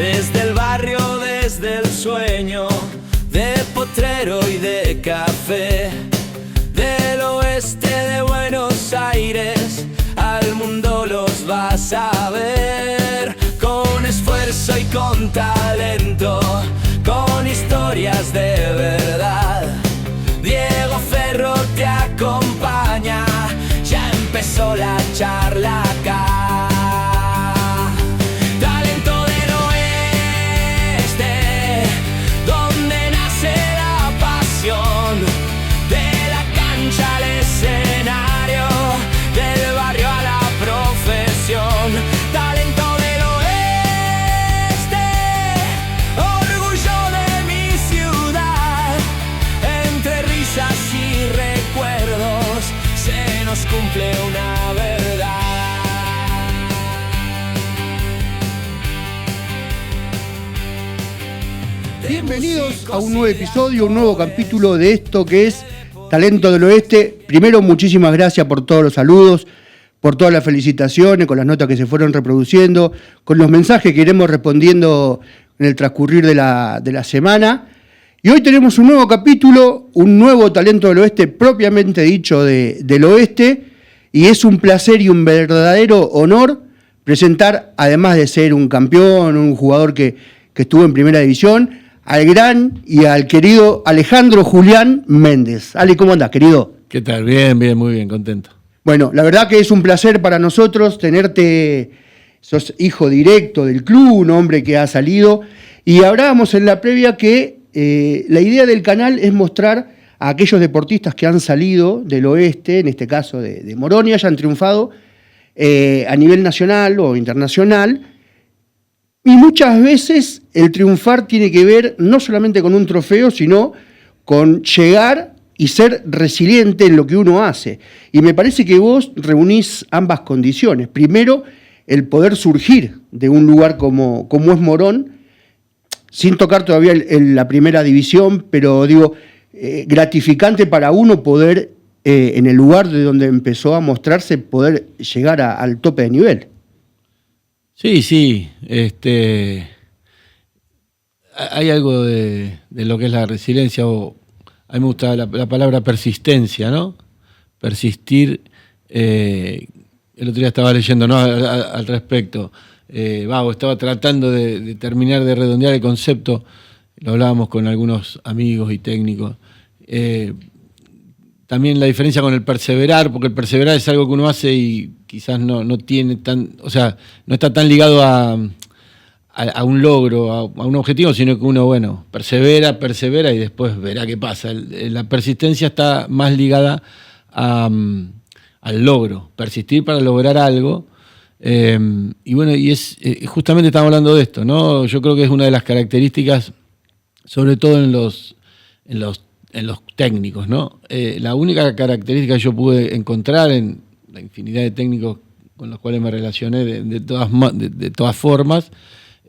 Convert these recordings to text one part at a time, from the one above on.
desde el barrio, desde el sueño, de potrero y de café, del oeste de Buenos Aires, al mundo los vas a ver, con esfuerzo y con talento, con historias de verdad. Diego Ferro te acompaña, ya empezó la charla acá. Talento del oeste, donde nace la pasión, de la cancha al escenario, del barrio a la profesión. Talento del oeste, orgullo de mi ciudad, entre risas y recuerdos se nos cumple una verdad. Bienvenidos a un nuevo episodio, un nuevo capítulo de esto que es Talento del Oeste. Primero, muchísimas gracias por todos los saludos, por todas las felicitaciones, con las notas que se fueron reproduciendo, con los mensajes que iremos respondiendo en el transcurrir de la semana. Y hoy tenemos un nuevo capítulo, un nuevo Talento del Oeste propiamente dicho del Oeste, y es un placer y un verdadero honor presentar, además de ser un campeón, un jugador que estuvo en Primera División, al gran y al querido Alejandro Julián Méndez. Ale, ¿cómo andás, querido? ¿Qué tal? Bien, muy bien, contento. Bueno, la verdad que es un placer para nosotros tenerte. Sos hijo directo del club, un hombre que ha salido, y hablábamos en la previa que la idea del canal es mostrar a aquellos deportistas que han salido del oeste, en este caso de Morón, y hayan triunfado a nivel nacional o internacional. Y muchas veces el triunfar tiene que ver no solamente con un trofeo, sino con llegar y ser resiliente en lo que uno hace. Y me parece que vos reunís ambas condiciones. Primero, el poder surgir de un lugar como es Morón, sin tocar todavía la Primera División, pero digo, gratificante para uno poder, en el lugar de donde empezó a mostrarse, poder llegar al tope de nivel. Sí, hay algo de lo que es la resiliencia, o a mí me gusta la palabra persistencia, ¿no? Persistir. El otro día estaba leyendo, ¿no?, al respecto. Estaba tratando de terminar de redondear el concepto, lo hablábamos con algunos amigos y técnicos. También la diferencia con el perseverar, porque el perseverar es algo que uno hace y quizás no tiene no está tan ligado a un logro, a un objetivo, sino que uno, persevera y después verá qué pasa. La persistencia está más ligada al logro, persistir para lograr algo. Y justamente estamos hablando de esto, ¿no? Yo creo que es una de las características, sobre todo en los técnicos, ¿no? La única característica que yo pude encontrar en la infinidad de técnicos con los cuales me relacioné de todas formas,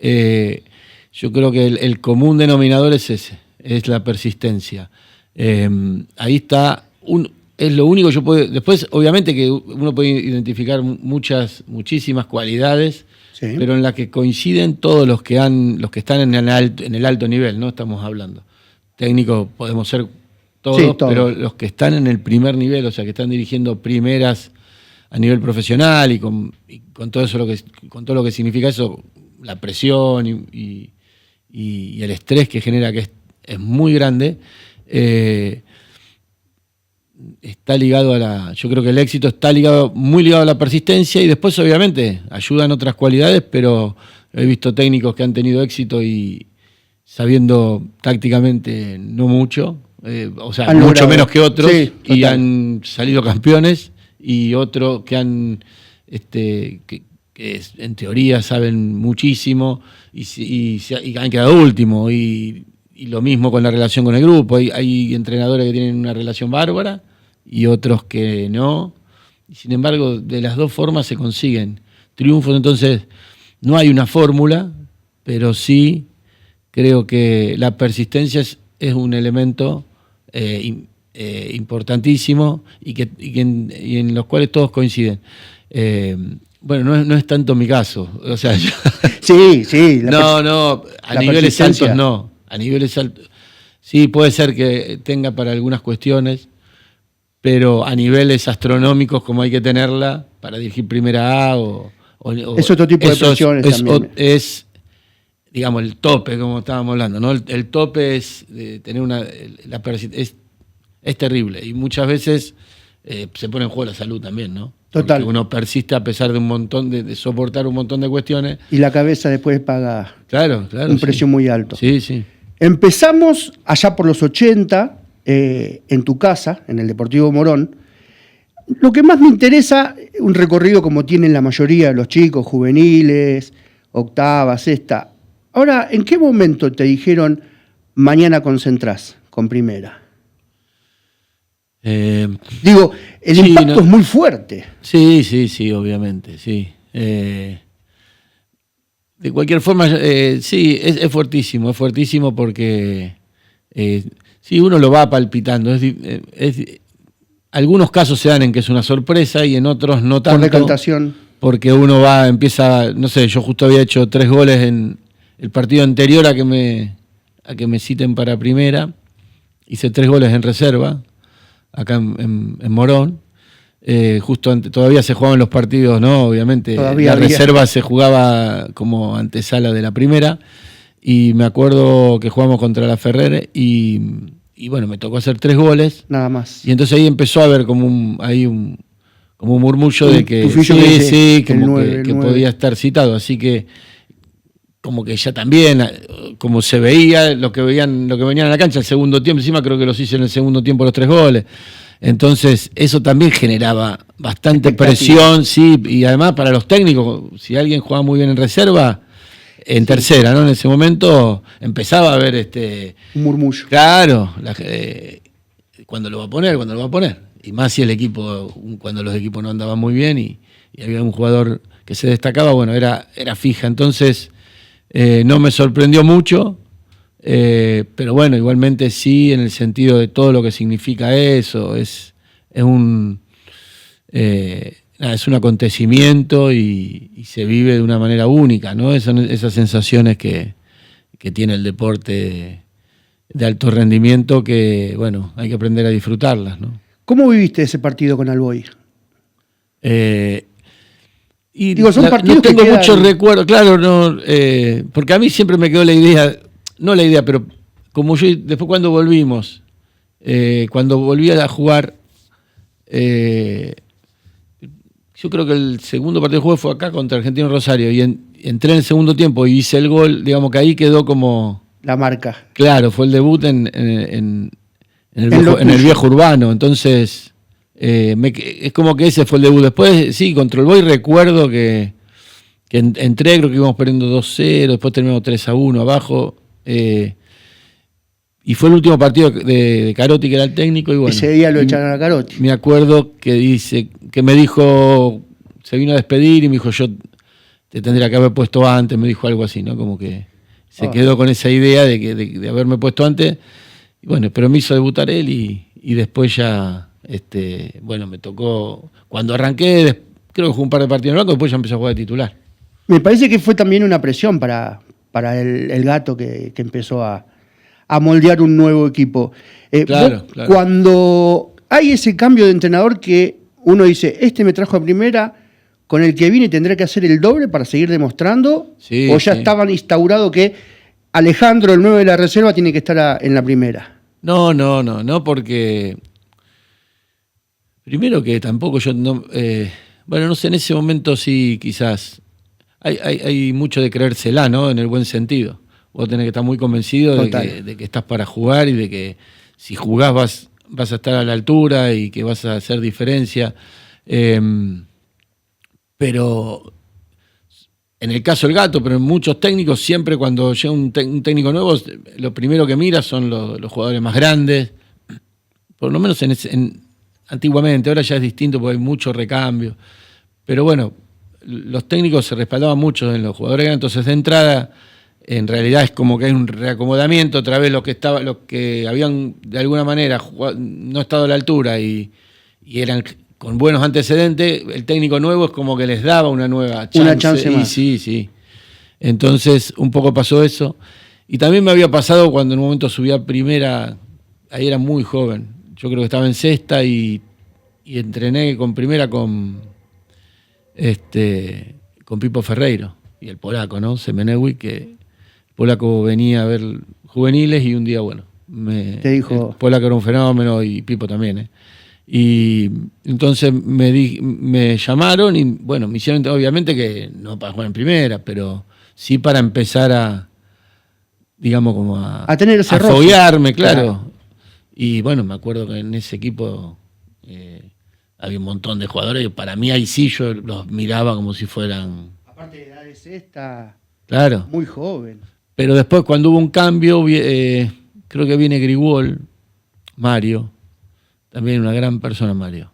yo creo que el común denominador es ese, es la persistencia. Ahí está, es lo único que yo puedo. Después, obviamente, que uno puede identificar muchísimas cualidades, sí, pero en las que coinciden todos los que están en el alto nivel, ¿no? Estamos hablando. Técnicos podemos ser todos, sí, pero los que están en el primer nivel, o sea, que están dirigiendo primeras a nivel profesional y con todo eso con todo lo que significa eso, la presión y el estrés que genera, que es muy grande, está ligado yo creo que el éxito está muy ligado a la persistencia, y después obviamente ayudan otras cualidades, pero he visto técnicos que han tenido éxito y sabiendo tácticamente no mucho, mucho menos que otros, sí, y han salido campeones, y otros que han que en teoría saben muchísimo y han quedado último, y lo mismo con la relación con el grupo. Hay entrenadores que tienen una relación bárbara y otros que no, y sin embargo de las dos formas se consiguen triunfos. Entonces no hay una fórmula, pero sí creo que la persistencia es un elemento importantísimo y en los cuales todos coinciden. Bueno, no es tanto mi caso. O sea, Sí. No, a la niveles persistencia. altos no. A niveles altos. Sí, puede ser que tenga para algunas cuestiones, pero a niveles astronómicos como hay que tenerla para dirigir primera A Es otro tipo de presiones también. Es, digamos, el tope, como estábamos hablando, ¿no? El tope es de tener es terrible y muchas veces se pone en juego la salud también, ¿no? Total. Porque uno persiste a pesar de un montón de soportar un montón de cuestiones. Y la cabeza después paga Claro, un precio muy alto. Sí. Empezamos allá por los 80, en tu casa, en el Deportivo Morón. Lo que más me interesa, un recorrido como tienen la mayoría de los chicos, juveniles, octava, sexta. Ahora, ¿en qué momento te dijeron mañana concentrás con primera? Digo, el sí, impacto es muy fuerte. Sí, obviamente, sí. De cualquier forma, sí, es fuertísimo porque sí, uno lo va palpitando. Algunos casos se dan en que es una sorpresa y en otros no tanto. Por decantación. Porque uno empieza, no sé, yo justo había hecho 3 goles en el partido anterior a que me citen para primera. Hice 3 goles en reserva, acá en Morón. Justo todavía se jugaban los partidos, ¿no? Obviamente, Todavía la reserva se jugaba como antesala de la primera. Y me acuerdo que jugamos contra la Ferrer y bueno, me tocó hacer 3 goles. Nada más. Y entonces ahí empezó a haber como un murmullo de que que podía estar citado. Así que como que ya también, como se veía lo que venían a la cancha el segundo tiempo, encima creo que los hice en el segundo tiempo los 3 goles. Entonces eso también generaba bastante presión, sí, y además para los técnicos, si alguien jugaba muy bien en reserva, en tercera, ¿no? En ese momento empezaba a haber un murmullo. Claro, cuando lo va a poner. Y más si el equipo, cuando los equipos no andaban muy bien y había un jugador que se destacaba, bueno, era fija. Entonces, no me sorprendió mucho, pero bueno, igualmente sí, en el sentido de todo lo que significa eso, es un acontecimiento y se vive de una manera única, ¿no? Esas sensaciones que tiene el deporte de alto rendimiento que, bueno, hay que aprender a disfrutarlas, ¿no? ¿Cómo viviste ese partido con Alboy? Y digo, son partidos no tengo que muchos recuerdos, claro, no, porque a mí siempre me quedó la idea, pero como yo, después cuando volvimos, cuando volví a jugar, yo creo que el segundo partido de juego fue acá contra Argentino Rosario y entré en el segundo tiempo y hice el gol, digamos que ahí quedó como... La marca. Claro, fue el debut en el viejo urbano, entonces es como que ese fue el debut. Después, sí, contra el Boy recuerdo que entré, creo que íbamos perdiendo 2-0, después terminamos 3-1 abajo, y fue el último partido de Carotti, que era el técnico, y bueno, ese día lo echaron a Carotti. Me acuerdo que me dijo, se vino a despedir y me dijo, yo te tendría que haber puesto antes, me dijo algo así, ¿no? Como que se quedó con esa idea de haberme puesto antes. Y bueno, pero me hizo debutar él y después ya, bueno, me tocó, cuando arranqué, creo que jugué un par de partidos en blanco, después ya empecé a jugar de titular. Me parece que fue también una presión para el Gato que empezó a moldear un nuevo equipo. Claro. Cuando hay ese cambio de entrenador que uno dice, me trajo a primera, con el que viene tendrá que hacer el doble para seguir demostrando, sí, o ya estaban instaurado que Alejandro, el 9 de la reserva, tiene que estar en la primera. No, porque primero que tampoco yo bueno, no sé, en ese momento sí quizás hay mucho de creérsela, ¿no? En el buen sentido. Vos tenés que estar muy convencido de que estás para jugar y de que si jugás vas a estar a la altura y que vas a hacer diferencia. Pero en el caso del Gato, pero en muchos técnicos, siempre cuando llega un técnico nuevo, lo primero que mira son los jugadores más grandes. Por lo menos antiguamente, ahora ya es distinto porque hay mucho recambio. Pero bueno, los técnicos se respaldaban mucho en los jugadores grandes, entonces de entrada, en realidad es como que hay un reacomodamiento, otra vez los que habían de alguna manera no estado a la altura y eran con buenos antecedentes, el técnico nuevo es como que les daba una nueva chance. Una chance más. Sí. Entonces, un poco pasó eso. Y también me había pasado cuando en un momento subí a primera, ahí era muy joven. Yo creo que estaba en sexta y entrené con primera con Pipo Ferreiro y el polaco, ¿no? Semenewicz, que el polaco venía a ver juveniles y un día, bueno, te dijo... el polaco era un fenómeno y Pipo también, ¿eh? Y entonces me llamaron y, bueno, me hicieron, obviamente que no para jugar en primera, pero sí para empezar a, digamos, como a tener ese roce. foguearme, claro. Y bueno, me acuerdo que en ese equipo había un montón de jugadores y para mí ahí sí yo los miraba como si fueran... Aparte de edad es esta, claro, muy joven. Pero después cuando hubo un cambio, creo que viene Grigol, Mario, también una gran persona Mario.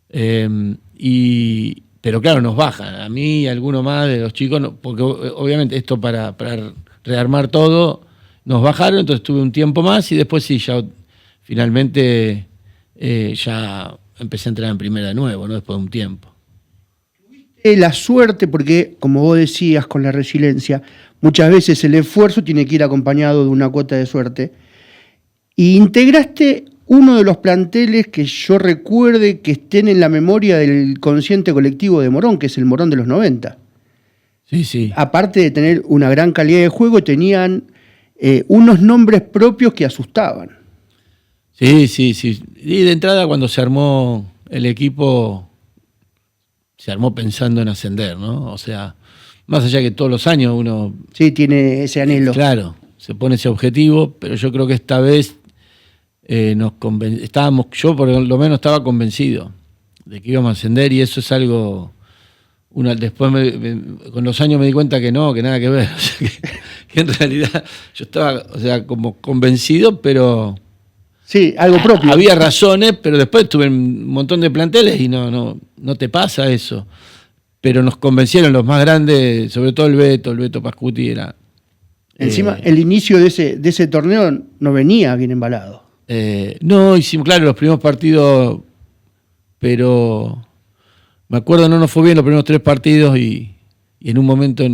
Pero claro, nos bajan, a mí y a alguno más de los chicos, porque obviamente esto para rearmar todo, nos bajaron, entonces tuve un tiempo más y después sí, ya finalmente ya empecé a entrenar en primera de nuevo, ¿no? Después de un tiempo. La suerte, porque como vos decías con la resiliencia, muchas veces el esfuerzo tiene que ir acompañado de una cuota de suerte. Y integraste uno de los planteles que yo recuerde que estén en la memoria del consciente colectivo de Morón, que es el Morón de los 90. Sí. Aparte de tener una gran calidad de juego, tenían unos nombres propios que asustaban. Sí. Y de entrada cuando se armó el equipo, se armó pensando en ascender, ¿no? O sea, más allá que todos los años uno... Sí, tiene ese anhelo. Claro, se pone ese objetivo, pero yo creo que esta vez yo por lo menos estaba convencido de que íbamos a ascender y eso es algo... Después con los años me di cuenta que no, que nada que ver. O sea, que en realidad yo estaba, o sea, como convencido, pero... Sí, algo propio. Había razones, pero después tuve un montón de planteles y no te pasa eso. Pero nos convencieron los más grandes, sobre todo el Beto Pascuti era... Encima, el inicio de ese torneo no venía bien embalado. No, hicimos, claro, los primeros partidos, pero me acuerdo no nos fue bien los primeros 3 partidos y en un momento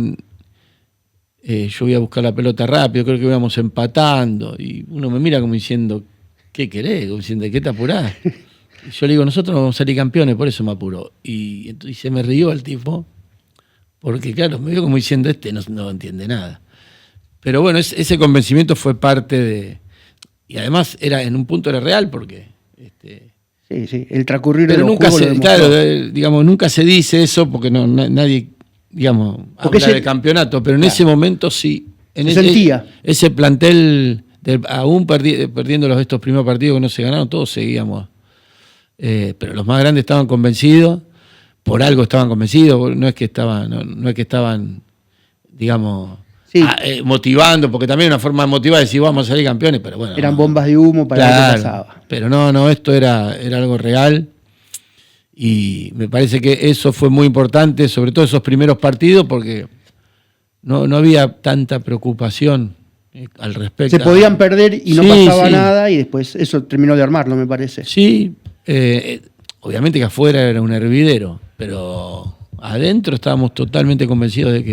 yo voy a buscar la pelota rápido, creo que íbamos empatando y uno me mira como diciendo... ¿Qué querés? Como diciendo, ¿qué te apurás? Y yo le digo, nosotros vamos a salir campeones, por eso me apuró. Y se me rió el tipo, porque claro, me vio como diciendo, no entiende nada. Pero bueno, ese convencimiento fue parte de... Y además en un punto era real, porque... Sí, el transcurrir pero de los nunca juegos digamos, nunca se dice eso, porque nadie, digamos, habla de campeonato, pero en ese momento sí. Sentía. Ese plantel... aún perdiendo estos primeros partidos que no se ganaron, todos seguíamos. Pero los más grandes estaban convencidos, por algo estaban convencidos, no es que estaban, digamos, sí, motivando, porque también una forma de motivar es decir, vamos a salir campeones, pero bueno. Eran bombas de humo para ver qué pasaba. Pero no, esto era algo real. Y me parece que eso fue muy importante, sobre todo esos primeros partidos, porque no había tanta preocupación al respecto. Se podían perder y no pasaba nada y después eso terminó de armarlo, me parece. Sí, obviamente que afuera era un hervidero, pero adentro estábamos totalmente convencidos de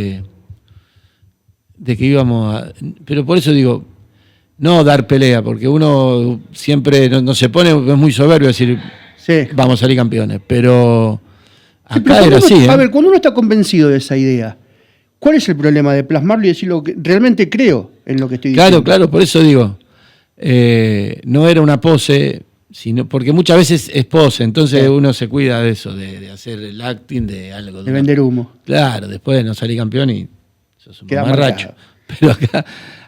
que íbamos a... Pero por eso digo, no dar pelea, porque uno siempre no se pone, es muy soberbio decir, vamos a salir campeones, pero acá era así. A ver, cuando uno está convencido de esa idea, ¿cuál es el problema de plasmarlo y decir lo que realmente creo en lo que estoy diciendo? Claro, por eso digo, no era una pose, sino porque muchas veces es pose, entonces uno se cuida de eso, de hacer el acting de algo. De vender humo. Claro, después de no salir campeón y sos un queda mamarracho. Pero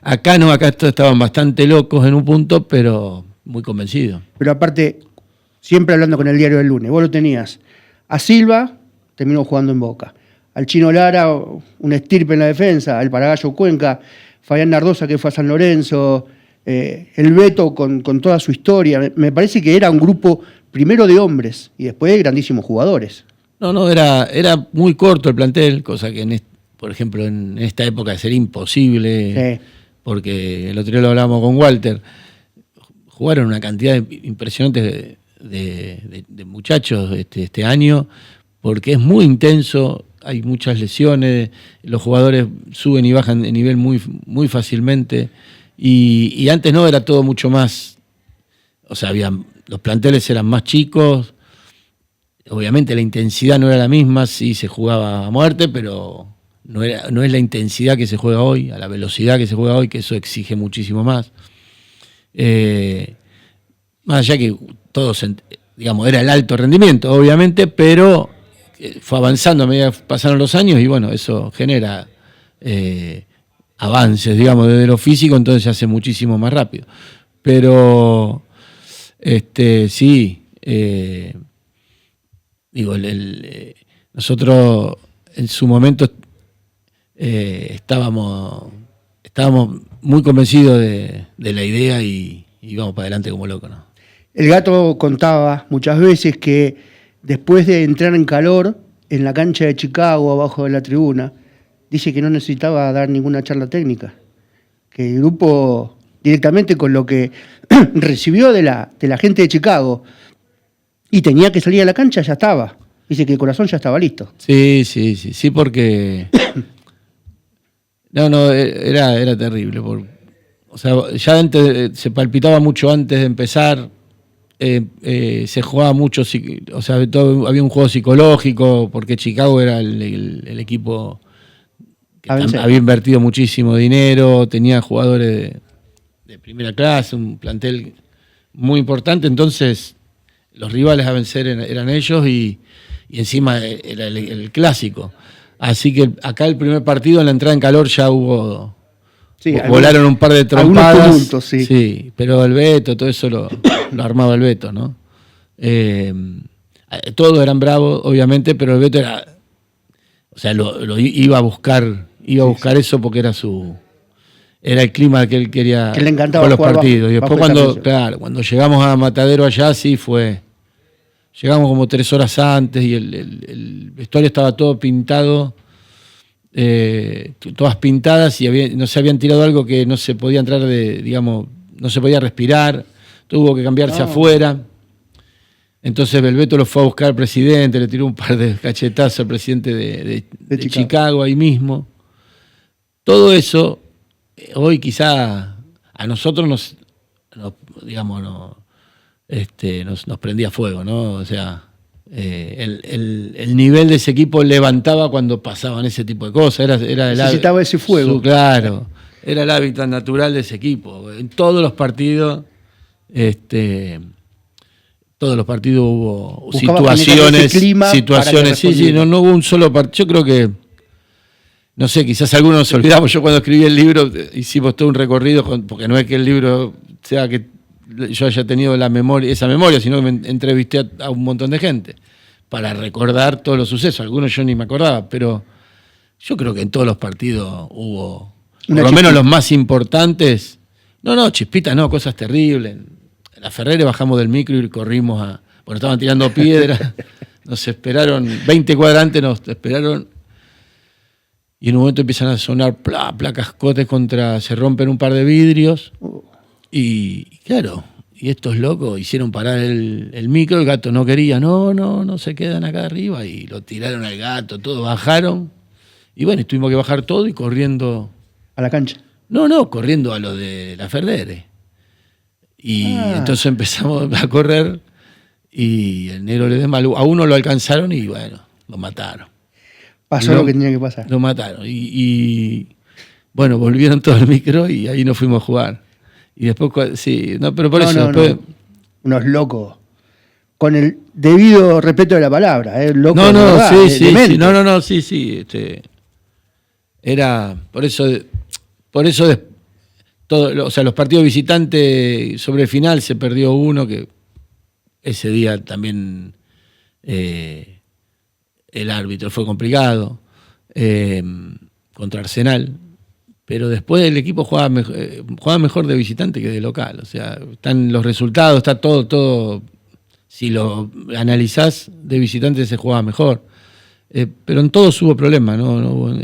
acá no, acá estaban bastante locos en un punto, pero muy convencidos. Pero aparte, siempre hablando con el diario del lunes, vos lo tenías a Silva, terminó jugando en Boca. Al Chino Lara, un estirpe en la defensa, al Paragallo Cuenca, Fabián Nardosa, que fue a San Lorenzo, el Beto con toda su historia. Me parece que era un grupo primero de hombres y después de grandísimos jugadores. No, era muy corto el plantel, cosa que, por ejemplo, en esta época sería imposible, porque el otro día lo hablábamos con Walter, jugaron una cantidad impresionante de muchachos este año, porque es muy intenso, hay muchas lesiones, los jugadores suben y bajan de nivel muy, muy fácilmente, y antes no, era todo mucho más, o sea, los planteles eran más chicos, obviamente la intensidad no era la misma, sí se jugaba a muerte, pero no es la intensidad que se juega hoy, a la velocidad que se juega hoy, que eso exige muchísimo más. Más allá que todos, digamos, era el alto rendimiento, obviamente, pero fue avanzando a medida que pasaron los años y bueno, eso genera avances, digamos, desde lo físico, entonces se hace muchísimo más rápido. Pero, sí, digo, nosotros en su momento estábamos muy convencidos de la idea y íbamos para adelante como locos, ¿no? El Gato contaba muchas veces que después de entrar en calor en la cancha de Chicago, abajo de la tribuna, dice que no necesitaba dar ninguna charla técnica, que el grupo directamente con lo que recibió de la gente de Chicago y tenía que salir a la cancha, ya estaba. Dice que el corazón ya estaba listo. Sí, porque no, era terrible. O sea, ya antes se palpitaba mucho antes de empezar. Se jugaba mucho, o sea, había un juego psicológico, porque Chicago era el equipo que había invertido muchísimo dinero, tenía jugadores de primera clase, un plantel muy importante, entonces los rivales a vencer eran ellos y encima era el clásico. Así que acá el primer partido, en la entrada en calor, ya hubo... Sí, volaron un par de trompadas. Tumultos, sí. Sí, pero el Beto, todo eso lo armaba el Beto, ¿no? Todos eran bravos, obviamente, pero el Beto era... O sea, lo iba a buscar eso porque era el clima que él quería que le encantaba con los partidos. Y después cuando llegamos a Matadero allá, sí fue... Llegamos como 3 horas antes y el vestuario estaba todo pintado, todas pintadas, y no se habían tirado algo que no se podía entrar digamos, no se podía respirar, tuvo que cambiarse afuera. Entonces Belbeto lo fue a buscar al presidente, le tiró un par de cachetazos al presidente de Chicago ahí mismo. Todo eso, hoy quizá a nosotros nos prendía fuego, ¿no? O sea, el nivel de ese equipo levantaba cuando pasaban ese tipo de cosas. Necesitaba ese fuego. Claro, era el hábitat natural de ese equipo. En todos los partidos, hubo Buscaba situaciones, sí, no hubo un solo partido. Yo creo que, no sé, quizás algunos nos olvidamos. Yo cuando escribí el libro hicimos todo un recorrido, porque no es que el libro sea que yo haya tenido esa memoria, sino que me entrevisté a un montón de gente para recordar todos los sucesos. Algunos yo ni me acordaba, pero yo creo que en todos los partidos hubo, por lo menos los más importantes. No, chispitas no, cosas terribles. En la Ferrere bajamos del micro y corrimos bueno, estaban tirando piedras, nos esperaron, 20 cuadrantes nos esperaron, y en un momento empiezan a sonar cascotes se rompen un par de vidrios. Y claro, y estos locos hicieron parar el micro, el Gato no quería, no se quedan acá arriba, y lo tiraron al Gato, todos bajaron, y bueno, tuvimos que bajar todo y corriendo. ¿A la cancha? No, corriendo a lo de la Ferrere. Y entonces empezamos a correr, y el negro le mal. A uno lo alcanzaron y bueno, lo mataron. Pasó lo que tenía que pasar. Lo mataron, y bueno, volvieron todo el micro y ahí nos fuimos a jugar. Y después, sí, pero por eso después... Unos locos, con el debido respeto de la palabra, locos. Sí. Era, por eso todo, o sea, los partidos visitantes sobre el final se perdió uno, que ese día también el árbitro fue complicado, contra Arsenal. Pero después el equipo jugaba mejor de visitante que de local. O sea, están los resultados, está todo. Si lo analizás, de visitante se jugaba mejor. Pero en todos hubo problemas, ¿no?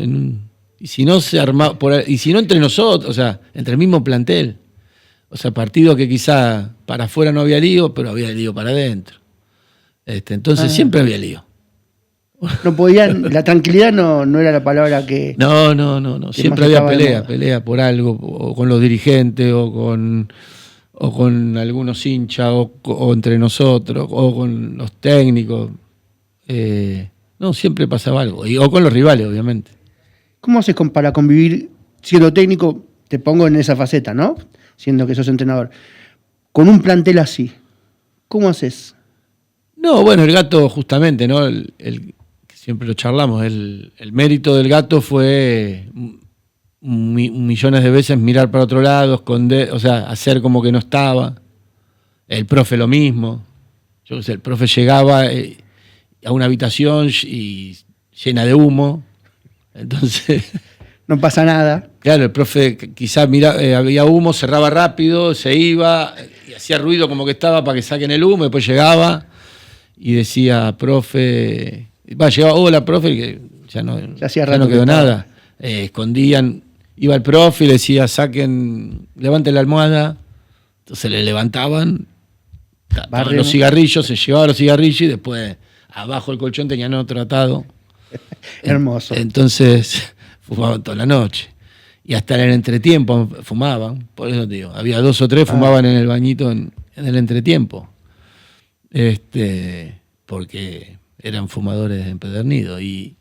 Y si no se armaba, y si no entre nosotros, o sea, entre el mismo plantel. O sea, partidos que quizá para afuera no había lío, pero había lío para adentro. Entonces siempre había lío. No podían, la tranquilidad no era la palabra que... No. Siempre había pelea por algo, o con los dirigentes, o con algunos hinchas, o entre nosotros, o con los técnicos. No, siempre pasaba algo. O con los rivales, obviamente. ¿Cómo haces para convivir siendo técnico? Te pongo en esa faceta, ¿no? Siendo que sos entrenador. Con un plantel así, ¿cómo haces? No, bueno, el Gato justamente, ¿no? Siempre lo charlamos, el mérito del Gato fue millones de veces mirar para otro lado, esconder, o sea, hacer como que no estaba. El profe lo mismo. Yo qué sé, el profe llegaba a una habitación y llena de humo. Entonces... No pasa nada. Claro, el profe quizás había humo, cerraba rápido, se iba y hacía ruido como que estaba para que saquen el humo, después llegaba y decía, profe... llegaba, hola, profe, que ya no quedó nada. Escondían, iba el profe y le decía, levanten la almohada. Entonces le levantaban, los cigarrillos, se llevaba los cigarrillos y después abajo del colchón tenían otro atado. Hermoso. Entonces fumaban toda la noche. Y hasta en el entretiempo fumaban, por eso te digo, había 2 o 3 fumaban en el bañito en el entretiempo. Porque eran fumadores empedernidos. Y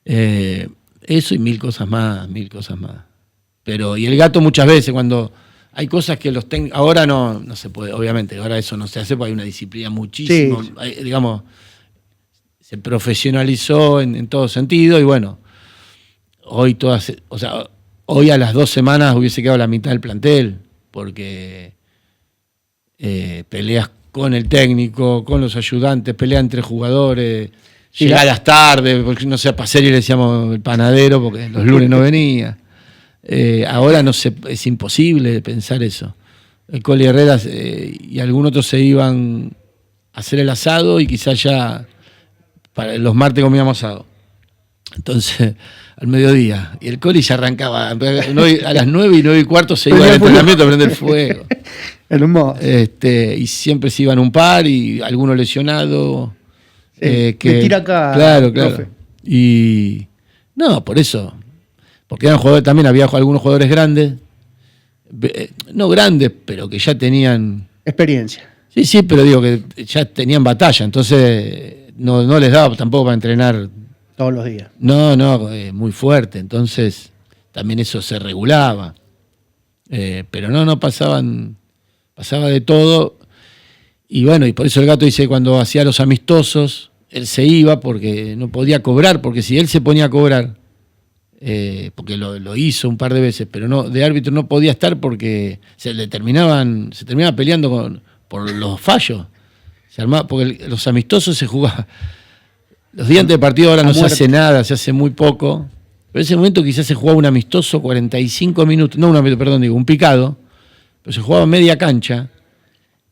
eso y mil cosas más. Pero, y el Gato muchas veces, cuando hay cosas que los técnicos, ahora no se puede, obviamente, ahora eso no se hace porque hay una disciplina muchísimo, sí. Digamos, se profesionalizó en todo sentido y bueno, hoy a las 2 semanas hubiese quedado la mitad del plantel, porque peleas con el técnico, con los ayudantes, peleas entre jugadores, llegadas tarde, porque no sé, a Paseri le decíamos el panadero porque los lunes no venía. Ahora es imposible pensar eso. El Coli Herrera y algún otro se iban a hacer el asado y quizás ya para los martes comíamos asado. Entonces, al mediodía. Y el Coli ya arrancaba. A las 9 y 9 y cuarto se iba al entrenamiento a prender fuego. Hermoso. Y siempre se iban un par y alguno lesionado. Que tira acá. Claro. Y no, por eso. Porque eran jugadores, también había algunos jugadores grandes. No grandes, pero que ya tenían experiencia. Sí, pero digo que ya tenían batalla. Entonces no les daba tampoco para entrenar todos los días. No, muy fuerte. Entonces, también eso se regulaba. Pero no pasaba de todo. Y bueno, y por eso el Gato dice que cuando hacía los amistosos, él se iba porque no podía cobrar, porque si él se ponía a cobrar, porque lo hizo un par de veces, pero no, de árbitro no podía estar porque se terminaba peleando por los fallos. Porque los amistosos se jugaban. Los días antes del partido ahora no se hace nada, se hace muy poco. Pero en ese momento quizás se jugaba un amistoso 45 minutos, un picado, pero se jugaba media cancha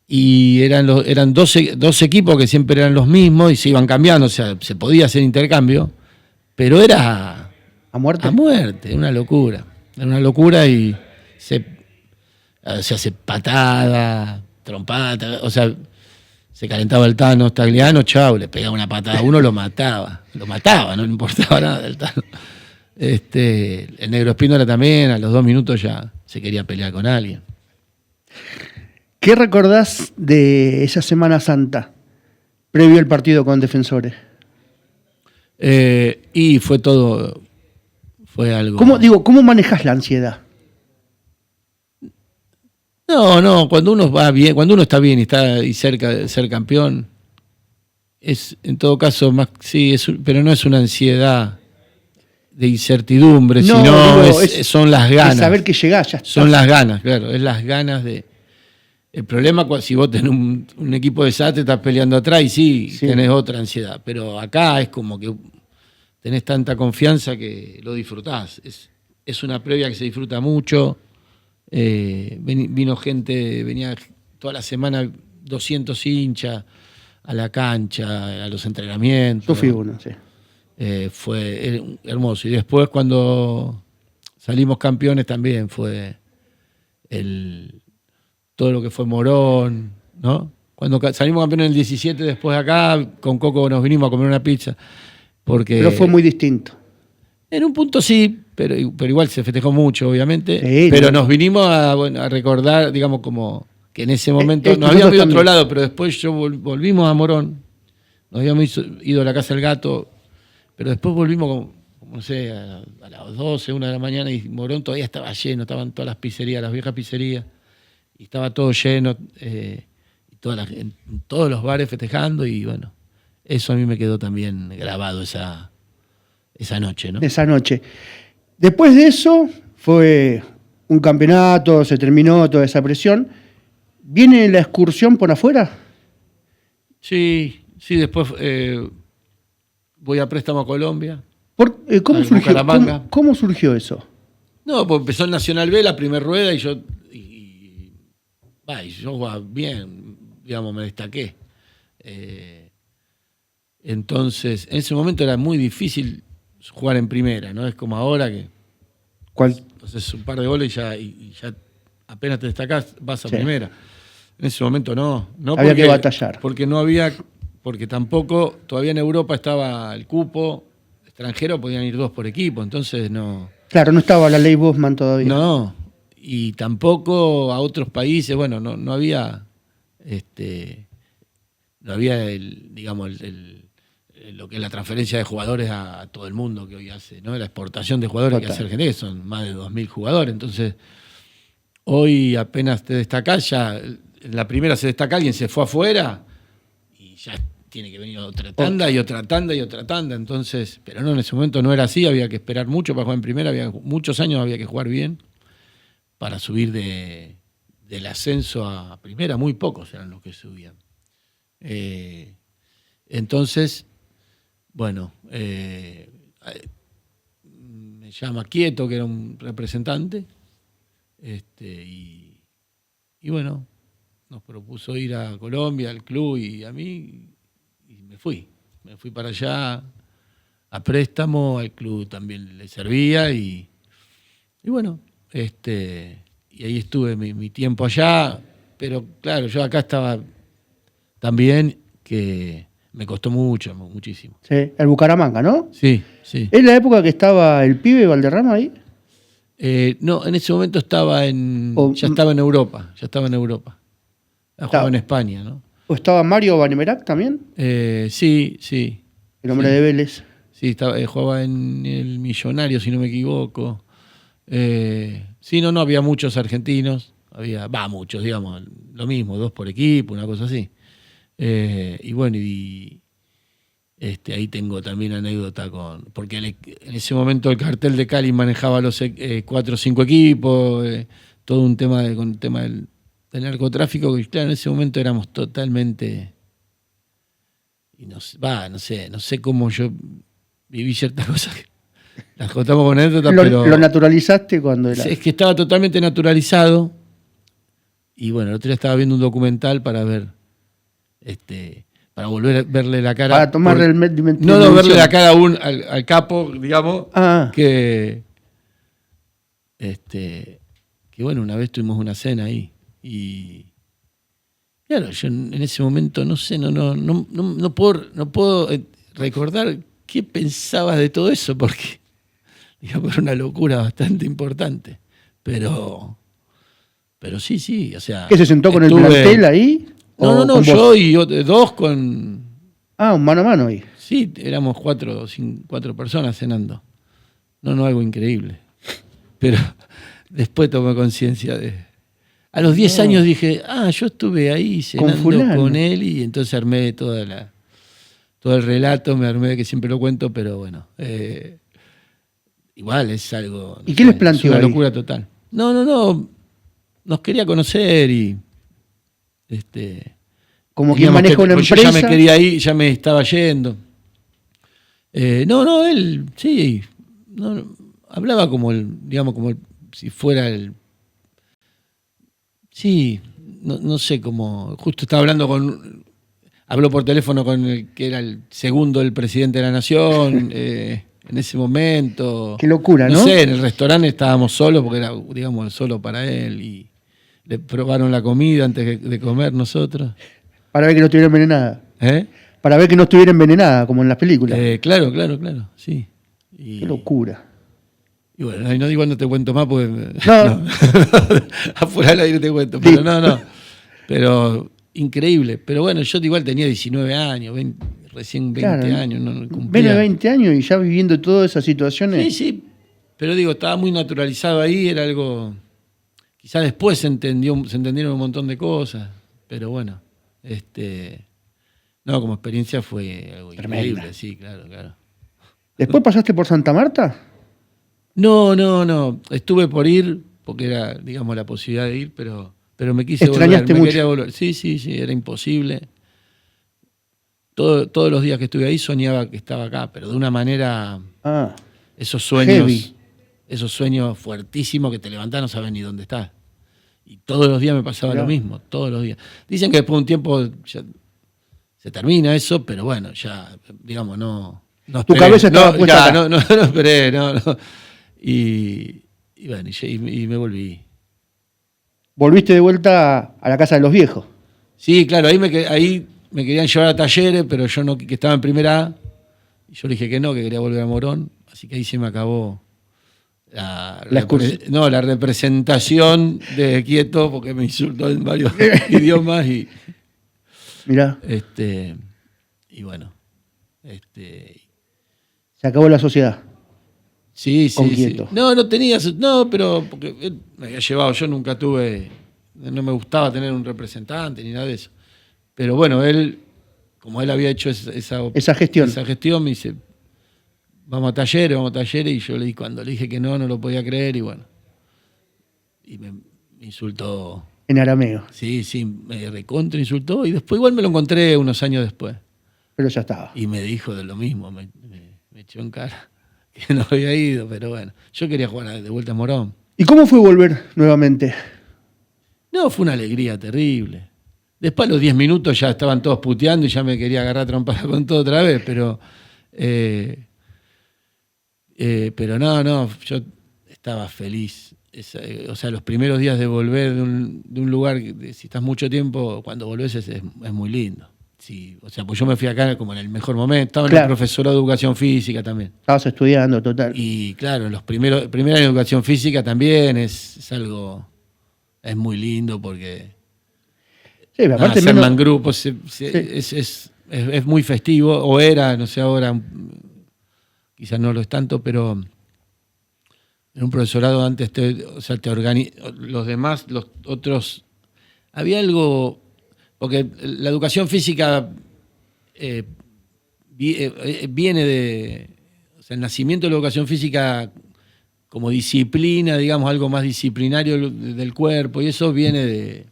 y eran 12 equipos que siempre eran los mismos y se iban cambiando, o sea, se podía hacer intercambio, pero era a muerte, una locura. Era una locura y se hace patada, trompada, o sea, se calentaba el Tano Stagliano, chau, le pegaba una patada a uno, lo mataba, no le importaba nada del Tano. El Negro Espíndola también, a los 2 minutos ya se quería pelear con alguien. ¿Qué recordás de esa Semana Santa, previo al partido con Defensores? Y fue algo... ¿Cómo manejás la ansiedad? No, cuando uno va bien, cuando uno está bien y está cerca de ser campeón, es en todo caso más, sí, pero no es una ansiedad de incertidumbre, sino son las ganas. Es saber que llegás, ya está. Son las ganas, claro, es las ganas de... El problema si vos tenés un equipo de SAT, estás peleando atrás y sí, tenés otra ansiedad, pero acá es como que tenés tanta confianza que lo disfrutás. Es una previa que se disfruta mucho. Venía toda la semana 200 hinchas a la cancha, a los entrenamientos. Yo fui uno, sí. Fue hermoso. Y después cuando salimos campeones también fue todo lo que fue Morón, ¿no? Cuando salimos campeones en el 17, después acá, con Coco nos vinimos a comer una pizza. Pero fue muy distinto. En un punto sí, pero igual se festejó mucho, obviamente. Sí, pero nos vinimos a recordar, digamos, como que en ese momento nos habíamos ido a otro lado, pero después volvimos a Morón. Nos habíamos ido a la Casa del Gato, pero después volvimos, no sé, a las 12, 1 de la mañana, y Morón todavía estaba lleno, estaban todas las pizzerías, las viejas pizzerías, y estaba todo lleno, en todos los bares festejando, y bueno, eso a mí me quedó también grabado esa noche, ¿no? Esa noche. Después de eso, fue un campeonato, se terminó toda esa presión. ¿Viene la excursión por afuera? Sí, después voy a préstamo a Colombia. ¿Cómo surgió eso? No, pues empezó el Nacional B, la primera rueda, y yo jugaba bien, digamos, me destaqué. Entonces, en ese momento era muy difícil jugar en primera, ¿no? Es como ahora que haces un par de goles y ya apenas te destacás, vas a primera. En ese momento no había que batallar. Porque tampoco, todavía en Europa estaba el cupo extranjero, podían ir 2 por equipo, entonces no. Claro, no estaba la ley Bosman todavía. No, y tampoco a otros países, bueno, no había lo que es la transferencia de jugadores a todo el mundo que hoy hace, ¿no? La exportación de jugadores que hace Argentina, que son más de 2.000 jugadores. Entonces, hoy apenas te destacás, ya en la primera se destaca alguien, se fue afuera y ya tiene que venir otra tanda y otra tanda y otra tanda. Entonces, pero no, en ese momento no era así, había que esperar mucho para jugar en primera, muchos años había que jugar bien para subir del ascenso a primera, muy pocos eran los que subían. Entonces, bueno, me llama Quieto, que era un representante, y bueno, nos propuso ir a Colombia, al club y a mí, y me fui para allá a préstamo, al club también le servía y bueno, y ahí estuve mi tiempo allá, pero claro, yo acá estaba también que me costó muchísimo. Sí, el Bucaramanga, ¿no? Sí. ¿Es la época que estaba el pibe Valderrama ahí? No, en ese momento ya estaba en Europa. Jugaba en España, ¿no? ¿O estaba Mario Banemerac también? Sí. El hombre de Vélez. Sí, jugaba en el Millonario, si no me equivoco. Sí, no había muchos argentinos. Muchos, digamos, lo mismo, 2 por equipo, una cosa así. Y bueno, ahí tengo también anécdota porque en ese momento el cartel de Cali manejaba los 4 o 5 equipos, todo un tema con el tema del narcotráfico, que claro, en ese momento éramos totalmente, y no sé cómo yo viví ciertas cosas, las contamos con anécdota, pero ¿Lo naturalizaste cuando era? Es que estaba totalmente naturalizado, y bueno, el otro día estaba viendo un documental para ver, para volver a verle la cara. Para tomarle no verle la cara al capo, digamos, que bueno, una vez tuvimos una cena ahí y claro, yo en ese momento no sé, no puedo recordar qué pensabas de todo eso, porque digamos, era una locura bastante importante, pero sí, o sea. ¿Qué se sentó con el plantel ahí? No, yo y 2 con. Un mano a mano ahí. Sí, éramos 4 personas cenando. No, algo increíble. Pero después tomé conciencia A los 10 años dije, yo estuve ahí cenando con él, y entonces armé todo el relato, me armé, que siempre lo cuento, pero bueno. Igual es algo. ¿Y qué les planteó? Es una locura total. No. Nos quería conocer y. Como quien maneja una empresa. Yo ya me quería ir, ya me estaba yendo. Él sí. Hablaba como si fuera el. Sí, no sé cómo. Justo estaba hablando habló por teléfono con el que era el segundo del presidente de la Nación en ese momento. Qué locura, ¿no? No sé, en el restaurante estábamos solos porque era, digamos, solo para él. le probaron la comida antes de comer nosotros. Para ver que no estuviera envenenada. ¿Eh? Para ver que no estuviera envenenada, como en las películas. Claro, sí. Qué locura. Y bueno, ahí no digo no te cuento más porque... No. Afuera del aire te cuento, pero no. Pero increíble. Pero bueno, yo igual tenía 19 años, recién 20 años. No cumplía. Menos de 20 años y ya viviendo todas esas situaciones. Sí. Pero digo, estaba muy naturalizado ahí, era algo... Quizás después se entendieron un montón de cosas, pero bueno, no, como experiencia fue algo tremenda. Increíble, sí, claro. ¿Después pasaste por Santa Marta? No, estuve por ir, porque era, digamos, la posibilidad de ir, pero me quise ¿Extrañaste volver, mucho? me quería volver. Sí, era imposible. Todos los días que estuve ahí soñaba que estaba acá, pero de una manera, esos sueños... Esos sueños fuertísimos que te levantás no sabes ni dónde estás. Y todos los días me pasaba lo mismo, todos los días. Dicen que después de un tiempo ya se termina eso, pero bueno, ya, digamos, no esperé. Tu cabeza estaba puesta acá. No esperé, no. Y bueno, y me volví. Volviste de vuelta a la casa de los viejos. Sí, claro, ahí me querían llevar a Talleres, pero yo no, que estaba en primera A. Y yo le dije que no, que quería volver a Morón. Así que ahí se me acabó... La representación de Quieto, porque me insultó en varios idiomas y mirá, y bueno, se acabó la sociedad. sí. Quieto. No tenía, pero porque él me había llevado, yo nunca no me gustaba tener un representante ni nada de eso. Pero bueno, como él había hecho esa gestión, me dice, vamos a Talleres, y yo cuando le dije que no lo podía creer, y bueno. Y me insultó. En arameo. Sí, me recontra insultó, y después igual me lo encontré unos años después. Pero ya estaba. Y me dijo de lo mismo, me echó en cara que no había ido, pero bueno. Yo quería jugar de vuelta a Morón. ¿Y cómo fue volver nuevamente? No, fue una alegría terrible. Después a los 10 minutos ya estaban todos puteando y ya me quería agarrar trompada con todo otra vez, pero no, yo estaba feliz. O sea, los primeros días de volver de un lugar, si estás mucho tiempo, cuando volvés es muy lindo. Sí, o sea, pues yo me fui acá como en el mejor momento, estaba en el profesorado de educación física también. Estabas estudiando, total. Y claro, el primer año de educación física también es algo, es muy lindo porque sí, aparte hacerla en grupo es muy festivo, o era, no sé ahora, quizás no lo es tanto, pero en un profesorado antes los demás, los otros, había algo, porque la educación física viene o sea, el nacimiento de la educación física como disciplina, digamos, algo más disciplinario del cuerpo, y eso viene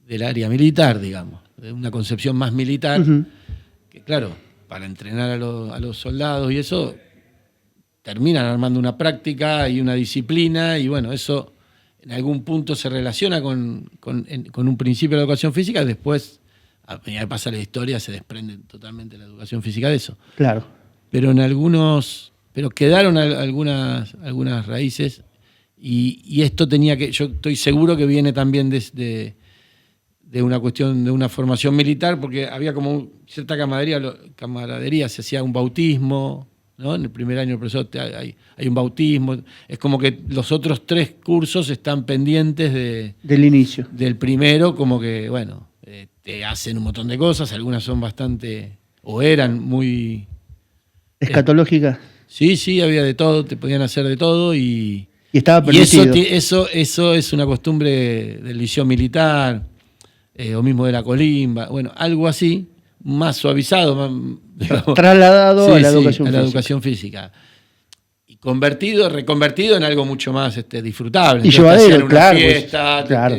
del área militar, digamos, de una concepción más militar, que claro, para entrenar a los soldados y eso, terminan armando una práctica y una disciplina, y bueno, eso en algún punto se relaciona con un principio de la educación física, después, a medida que pasa la historia, se desprende totalmente la educación física de eso. Claro. Pero quedaron algunas raíces, y esto yo estoy seguro que viene también de una cuestión de una formación militar, porque había como cierta camaradería, se hacía un bautismo, ¿no? En el primer año del profesor hay un bautismo, es como que los otros 3 cursos están pendientes del inicio. Del primero, como que, bueno, te hacen un montón de cosas, algunas son bastante, o eran muy... Escatológicas. Sí, había de todo, te podían hacer de todo, y estaba permitido. Y eso es una costumbre del liceo militar, o mismo de la colimba, bueno, algo así, más suavizado, digamos, trasladado a la educación física. Y reconvertido en algo mucho más disfrutable. Y llevadero, claro. Fiesta, claro.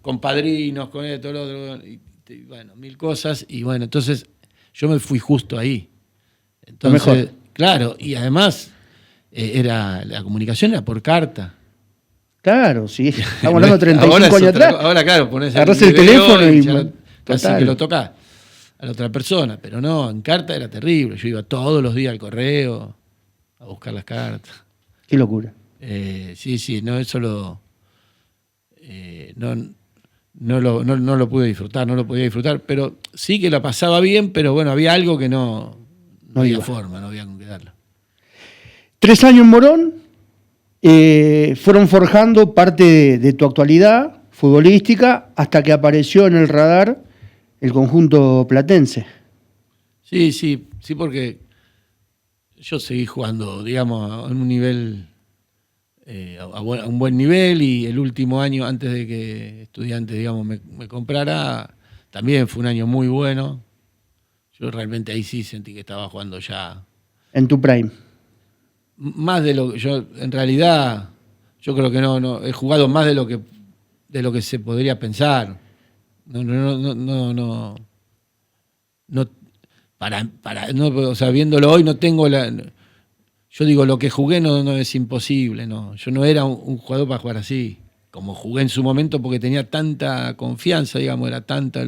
Con padrinos, con esto, lo otro, y bueno, 1000 cosas, y bueno, entonces yo me fui justo ahí. Entonces, mejor. Claro, y además la comunicación era por carta. Claro, sí. Estamos hablando de 35 años atrás. Ahora, claro, pones el teléfono y casi que lo tocás a la otra persona, pero no, en carta era terrible. Yo iba todos los días al correo a buscar las cartas. Qué locura. Sí, no, eso no lo pude disfrutar, no lo podía disfrutar, pero sí que la pasaba bien, pero bueno, había algo que no había iba. forma, no había con qué darla. 3 años en Morón fueron forjando parte de tu actualidad futbolística hasta que apareció en el radar el conjunto platense. Sí, porque yo seguí jugando, digamos, a un nivel, a un buen nivel, y el último año, antes de que Estudiantes, digamos, me comprara, también fue un año muy bueno. Yo realmente ahí sí sentí que estaba jugando ya. En tu prime. Más de lo que yo, en realidad, yo creo que no, he jugado más de lo que se podría pensar. O sea, viéndolo hoy no tengo yo digo, lo que jugué no es imposible, no. Yo no era un jugador para jugar así, como jugué en su momento, porque tenía tanta confianza, digamos, era tanta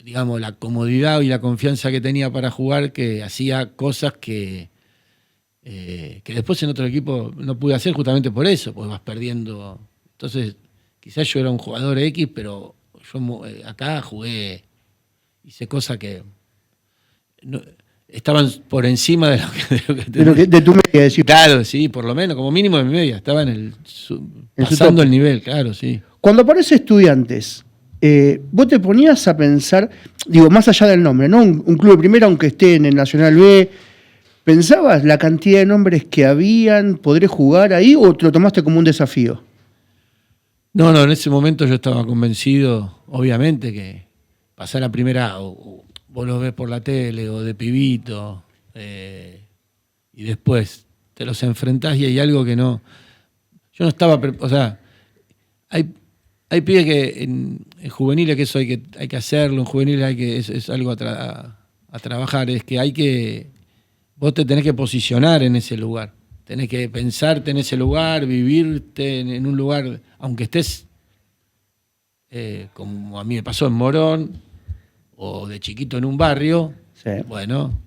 digamos, la comodidad y la confianza que tenía para jugar, que hacía cosas que después en otro equipo no pude hacer, justamente por eso, porque vas perdiendo. Entonces, quizás yo era un jugador X, pero yo acá jugué, hice cosas que estaban por encima de lo que De tu media, decir. Claro, sí, por lo menos, como mínimo de mi media, estaba pasando el nivel, claro, sí. Cuando aparece Estudiantes, vos te ponías a pensar, digo, más allá del nombre, ¿no? Un club de primera, aunque esté en el Nacional B, ¿pensabas la cantidad de nombres que habían, podré jugar ahí, o te lo tomaste como un desafío? No, en ese momento yo estaba convencido, obviamente, que pasar a primera, o vos lo ves por la tele, o de pibito, y después te los enfrentás y hay algo que no. Yo no estaba, o sea, hay pibes que en juveniles, que eso hay que hacerlo, en juveniles es algo a trabajar, es que vos te tenés que posicionar en ese lugar, tenés que pensarte en ese lugar, vivirte en un lugar, aunque estés, como a mí me pasó en Morón, o de chiquito en un barrio, Sí. bueno,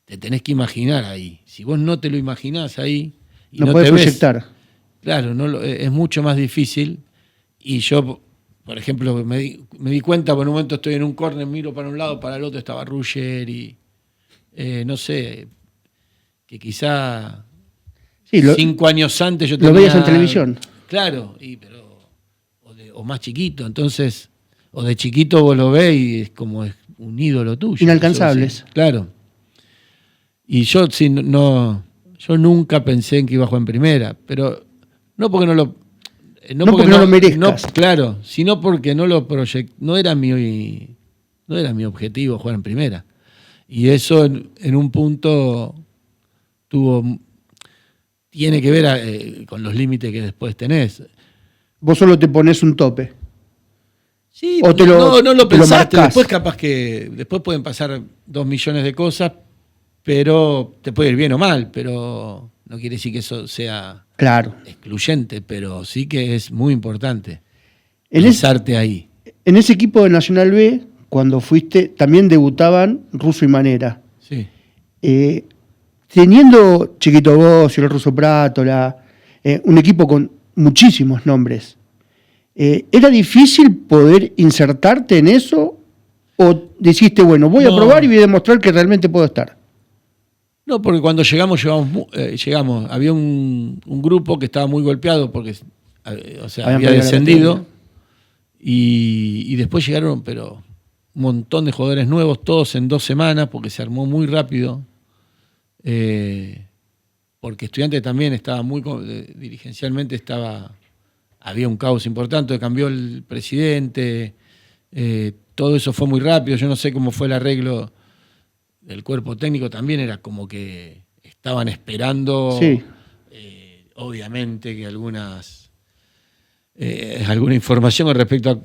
te tenés que imaginar ahí. Si vos no te lo imaginás ahí, y No no podés te ves, proyectar. claro, es mucho más difícil. Y yo, por ejemplo, me di cuenta, por un momento estoy en un córner, miro para un lado, para el otro estaba Ruggeri, no sé, que quizá Sí, 5 años antes yo lo tenía... veías en televisión. Claro, o más chiquito, entonces, o de chiquito vos lo ves y es como es un ídolo tuyo. Inalcanzables. Eso, sí, claro. Y yo yo nunca pensé en que iba a jugar en primera, pero no porque no lo... No porque no lo merezcas. Claro, sino porque no era mi objetivo jugar en primera. Y eso en un punto tiene que ver con los límites que después tenés. Vos solo te pones un tope. Sí, o no lo pensaste. marcás. Después capaz que después pueden pasar 2 millones de cosas, pero te puede ir bien o mal, pero no quiere decir que eso sea Claro. excluyente, pero sí que es muy importante En pensarte ahí. En ese equipo de Nacional B, cuando fuiste, también debutaban Russo y Manera. Sí. Teniendo Chiquito Bocio, el Ruso Prátola, un equipo con muchísimos nombres, ¿era difícil poder insertarte en eso? ¿O dijiste, bueno, voy a probar y voy a demostrar que realmente puedo estar? No, porque cuando llegamos, había un grupo que estaba muy golpeado porque había descendido, y después llegaron, pero un montón de jugadores nuevos, todos en 2 semanas, porque se armó muy rápido, porque Estudiantes también estaba dirigencialmente había un caos importante, cambió el presidente, todo eso fue muy rápido. Yo no sé cómo fue el arreglo del cuerpo técnico, también era como que estaban esperando, sí. Obviamente que alguna información con respecto a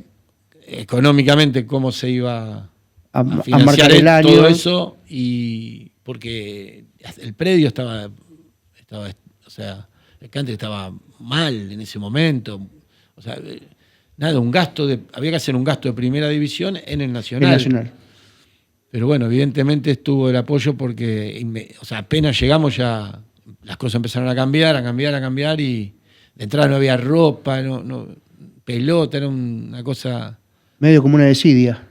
económicamente cómo se iba a financiar marcar el año. Todo eso, y porque el predio estaba, o sea, el country estaba mal en ese momento, o sea, nada, había que hacer un gasto de primera división en el Nacional. Pero bueno, evidentemente estuvo el apoyo porque, apenas llegamos ya las cosas empezaron a cambiar y De entrada no había ropa, pelota, era una cosa... Medio como una desidia.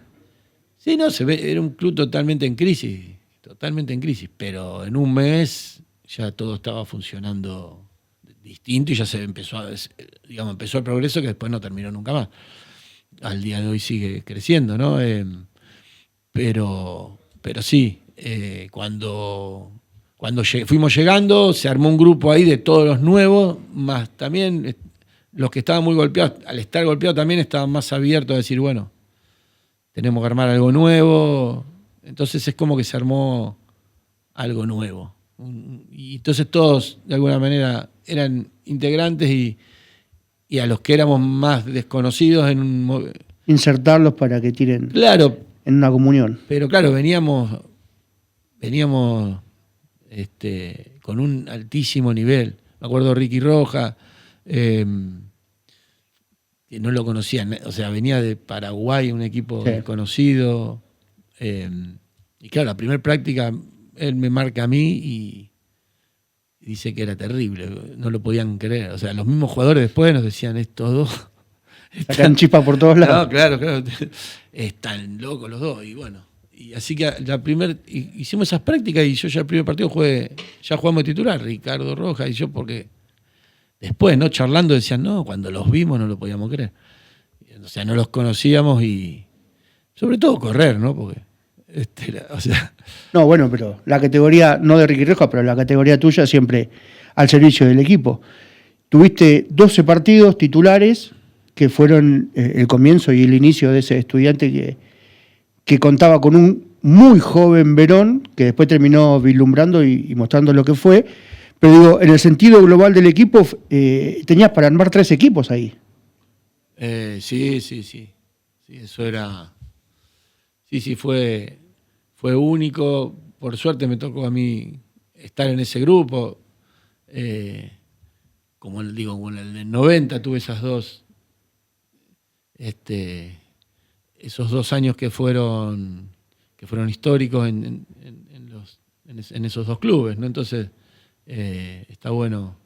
Sí, no, era un club totalmente en crisis, pero en un mes ya todo estaba funcionando distinto y ya se empezó empezó el progreso que después no terminó nunca más. Al día de hoy sigue creciendo, ¿no? Pero sí, cuando fuimos llegando, se armó un grupo ahí de todos los nuevos, más también los que estaban muy golpeados, al estar golpeados también estaban más abiertos a decir, bueno, tenemos que armar algo nuevo. Entonces es como que se armó algo nuevo. Y entonces todos, de alguna manera, eran integrantes y a los que éramos más desconocidos Insertarlos para que tiren claro, en una comunión. pero claro, veníamos con un altísimo nivel. Me acuerdo de Ricky Roja, que no lo conocían, o sea, venía de Paraguay, un equipo desconocido. Y claro, la primera práctica, él me marca a mí y dice que era terrible, no lo podían creer. O sea, los mismos jugadores después nos decían, estos dos... Sacan chispas por todos lados. No, claro. Están locos los dos. Y bueno, y así que hicimos esas prácticas y yo ya el primer partido ya jugamos de titular, Ricardo Rojas y yo, porque después, ¿no? Charlando decían, no, cuando los vimos no lo podíamos creer. O sea, no los conocíamos y sobre todo correr, ¿no? Porque, o sea... No, bueno, pero la categoría, no de Ricky Rojas, pero la categoría tuya siempre al servicio del equipo. Tuviste 12 partidos titulares que fueron el comienzo y el inicio de ese Estudiante que contaba con un muy joven Verón, que después terminó vislumbrando y mostrando lo que fue. Pero digo, en el sentido global del equipo, tenías para armar 3 equipos ahí. Sí, eso era... Sí, fue único. Por suerte me tocó a mí estar en ese grupo. Como en el 90 tuve esos 2 años que fueron históricos en esos 2 clubes, ¿no? Entonces está bueno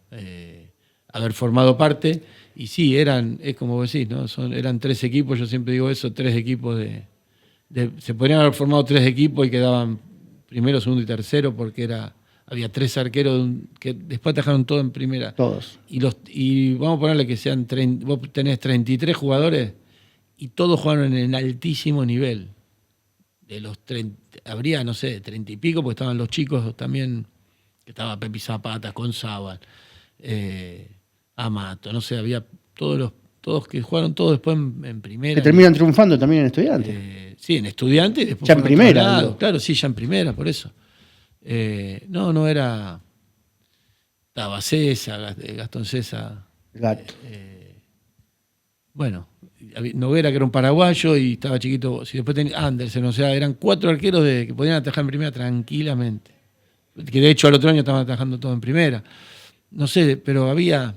haber formado parte. Y sí, es como vos decís, ¿no? Eran 3 equipos, yo siempre digo eso, 3 equipos se podrían haber formado 3 equipos y quedaban primero, segundo y tercero, porque había 3 arqueros que después atajaron todo en primera. Todos. Y vamos a ponerle que sean vos tenés 33 jugadores y todos jugaron en altísimo nivel. De los 30, habría, no sé, 30 y pico, porque estaban los chicos también, que estaba Pepi Zapata, Conzábal, Amato, no sé, había todos que jugaron todos después en primera. Que terminan triunfando también en Estudiantes. Sí, en Estudiantes y después ya en primera. Claro, sí, ya en primera, por eso. No era... Estaba César, Gastón César. Gato. Bueno, Noguera, que era un paraguayo, y estaba chiquito. Si después tenía Andersen, o sea, eran 4 arqueros que podían atajar en primera tranquilamente. Que de hecho al otro año estaban atajando todo en primera. No sé, pero había...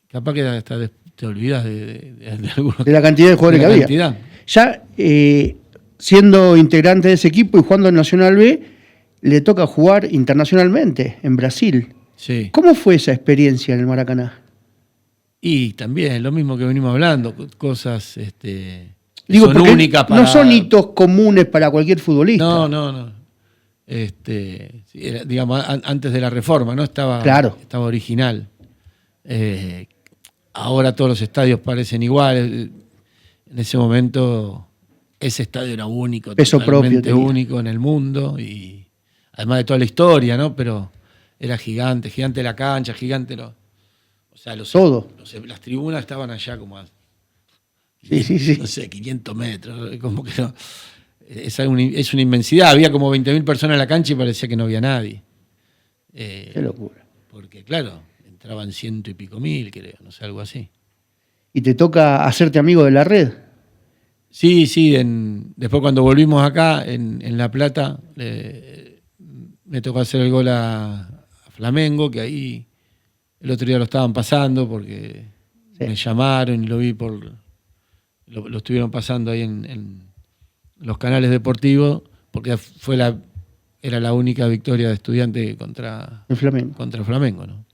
Capaz que hasta te olvidas de algunos. De la cantidad de jugadores que había. Ya siendo integrante de ese equipo y jugando en Nacional B, le toca jugar internacionalmente en Brasil. Sí. ¿Cómo fue esa experiencia en el Maracaná? Y también, lo mismo que venimos hablando, cosas Digo, son únicas para... No son hitos comunes para cualquier futbolista. No. Era, digamos, antes de la reforma, ¿no? Estaba original. Ahora todos los estadios parecen iguales. En ese momento, ese estadio era único, peso totalmente propio único en el mundo, y además de toda la historia, ¿no? Pero era gigante la cancha, gigante o sea, todo. Las tribunas estaban allá como a sí. No sé, 500 metros, como que no. Es una inmensidad. Había como 20.000 personas en la cancha y parecía que no había nadie. Qué locura. Porque, claro, entraban 100 y pico mil, creo, no sé, algo así. ¿Y te toca hacerte amigo de la red? Sí, después cuando volvimos acá, en La Plata, me tocó hacer el gol a Flamengo, que ahí el otro día lo estaban pasando porque me llamaron y lo vi lo estuvieron pasando ahí en los canales deportivos, porque era la única victoria de Estudiante contra el Flamengo. Contra Flamengo, ¿no?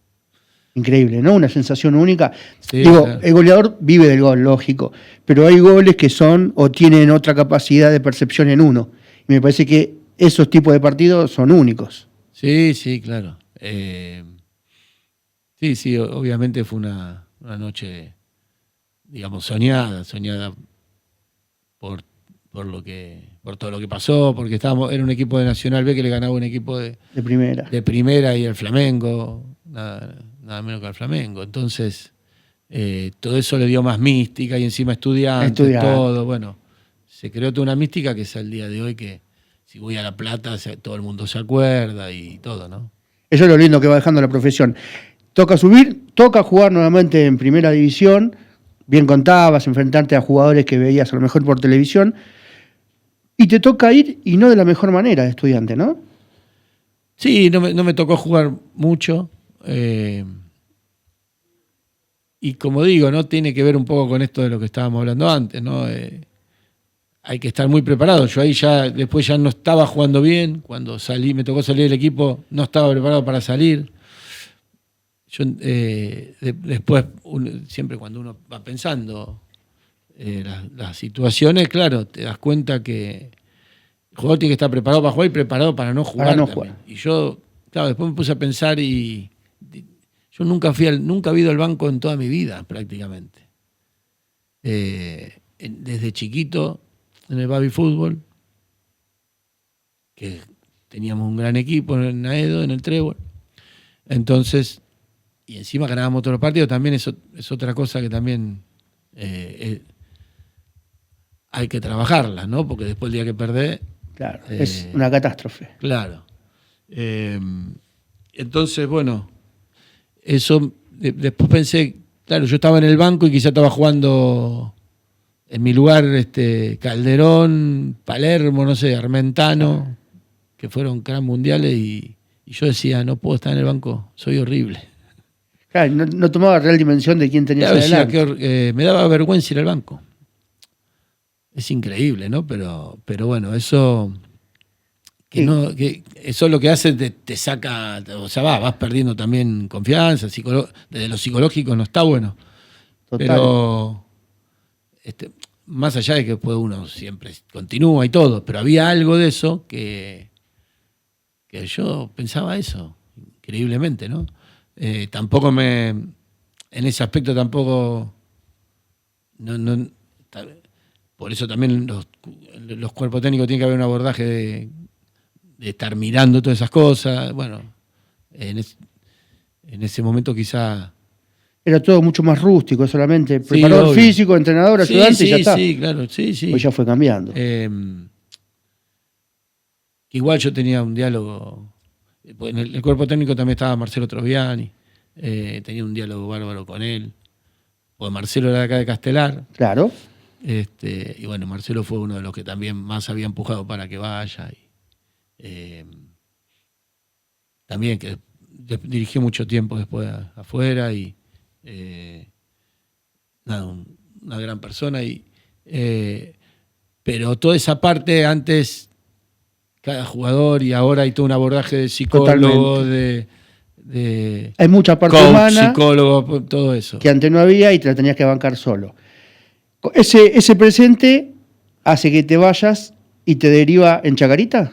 Increíble, ¿no? Una sensación única. Sí, Digo, claro. el goleador vive del gol, lógico, pero hay goles que son o tienen otra capacidad de percepción en uno. Y me parece que esos tipos de partidos son únicos. Sí, sí, claro. Sí, sí, obviamente fue una noche, digamos, soñada por, por todo lo que pasó, porque era un equipo de Nacional B que le ganaba un equipo De primera. de primera y el Flamengo, nada menos que al Flamengo. Entonces, todo eso le dio más mística y encima estudiantes, todo. Bueno, se creó toda una mística que es al día de hoy que si voy a La Plata todo el mundo se acuerda y todo, ¿no? Eso es lo lindo que va dejando la profesión. Toca subir, toca jugar nuevamente en primera división. Bien contabas, enfrentarte a jugadores que veías a lo mejor por televisión. Y te toca ir, y no de la mejor manera, de Estudiante, ¿no? Sí, no me tocó jugar mucho. Y como digo, ¿no? Tiene que ver un poco con esto de lo que estábamos hablando antes, ¿no? Hay que estar muy preparado. Yo ahí después ya no estaba jugando bien. Cuando me tocó salir del equipo, no estaba preparado para salir. Yo después, siempre cuando uno va pensando las situaciones, claro, te das cuenta que el jugador tiene que estar preparado para jugar y preparado para no jugar. Y yo, claro, después me puse a pensar y yo nunca he ido al banco en toda mi vida, prácticamente. Desde chiquito, en el Baby Fútbol, que teníamos un gran equipo en Aedo, en el Trébol. Entonces, y encima ganábamos todos los partidos, también es otra cosa que también hay que trabajarla, ¿no? Porque después el día que perdés... Claro, es una catástrofe. Claro. Entonces, bueno, eso después pensé, claro, yo estaba en el banco y quizá estaba jugando en mi lugar Calderón, Palermo, no sé, Armentano, que fueron crack mundiales y yo decía, no puedo estar en el banco, soy horrible. Claro, no tomaba real dimensión de quién tenías adelante. Decía me daba vergüenza ir al banco. Es increíble, ¿no? Pero bueno, eso... Que eso lo que hace te saca, o sea, vas perdiendo también confianza, desde lo psicológico no está bueno. Total. Pero más allá de que después uno siempre continúa y todo, pero había algo de eso que yo pensaba eso, increíblemente, ¿no? Tampoco en ese aspecto tampoco, por eso también los cuerpos técnicos tienen que haber un abordaje de estar mirando todas esas cosas. Bueno, en ese momento quizá... Era todo mucho más rústico, solamente preparador físico, entrenador, ayudante y ya está. Sí, claro, sí. Pues ya fue cambiando. Igual yo tenía un diálogo... En el cuerpo técnico también estaba Marcelo Troviani, tenía un diálogo bárbaro con él, porque Marcelo era de acá de Castelar. Claro. Y bueno, Marcelo fue uno de los que también más había empujado para que vaya. También que dirigió mucho tiempo después afuera y una gran persona pero toda esa parte antes cada jugador y ahora hay todo un abordaje de psicólogo, hay mucha parte coach, humana, psicólogo, todo eso que antes no había y te la tenías que bancar solo. Ese presente hace que te vayas y te deriva en Chacarita.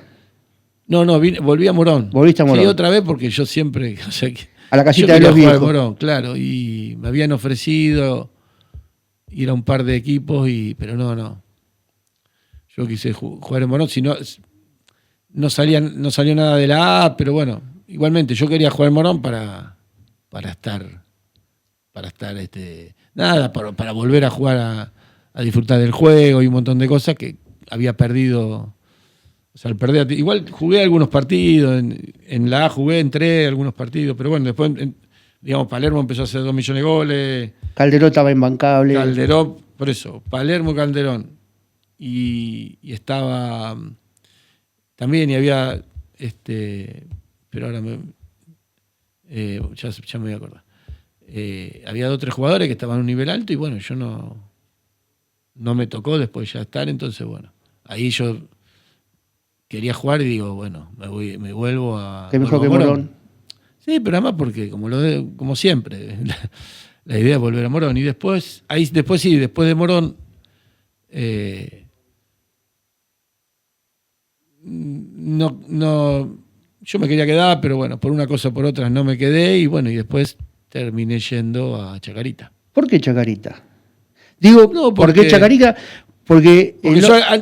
No, volví a Morón. Volviste a Morón. Sí, otra vez porque yo siempre... O sea, a la casita de los viejos. Morón, claro, y me habían ofrecido ir a un par de equipos, pero no. Yo quise jugar en Morón, si no salió nada de la A, pero bueno, igualmente yo quería jugar en Morón para estar para volver a jugar a disfrutar del juego y un montón de cosas que había perdido. O sea, al perder, igual jugué algunos partidos, en la A entré algunos partidos, pero bueno, después, digamos, Palermo empezó a hacer 2 millones de goles. Calderón estaba imbancable. Calderón, por eso, Palermo, Calderón. Y estaba también, y había, pero ahora ya me voy a acordar. Había 2 o 3 jugadores que estaban a un nivel alto y bueno, yo no me tocó después ya estar, entonces bueno, ahí yo quería jugar y digo, bueno, me vuelvo a... ¿Qué mejor que Morón? Sí, pero además porque, como siempre, la idea es volver a Morón. Y después de Morón, yo me quería quedar, pero bueno, por una cosa o por otra no me quedé, y bueno, y después terminé yendo a Chacarita. ¿Por qué Chacarita? Digo, No, ¿por qué Chacarita? Porque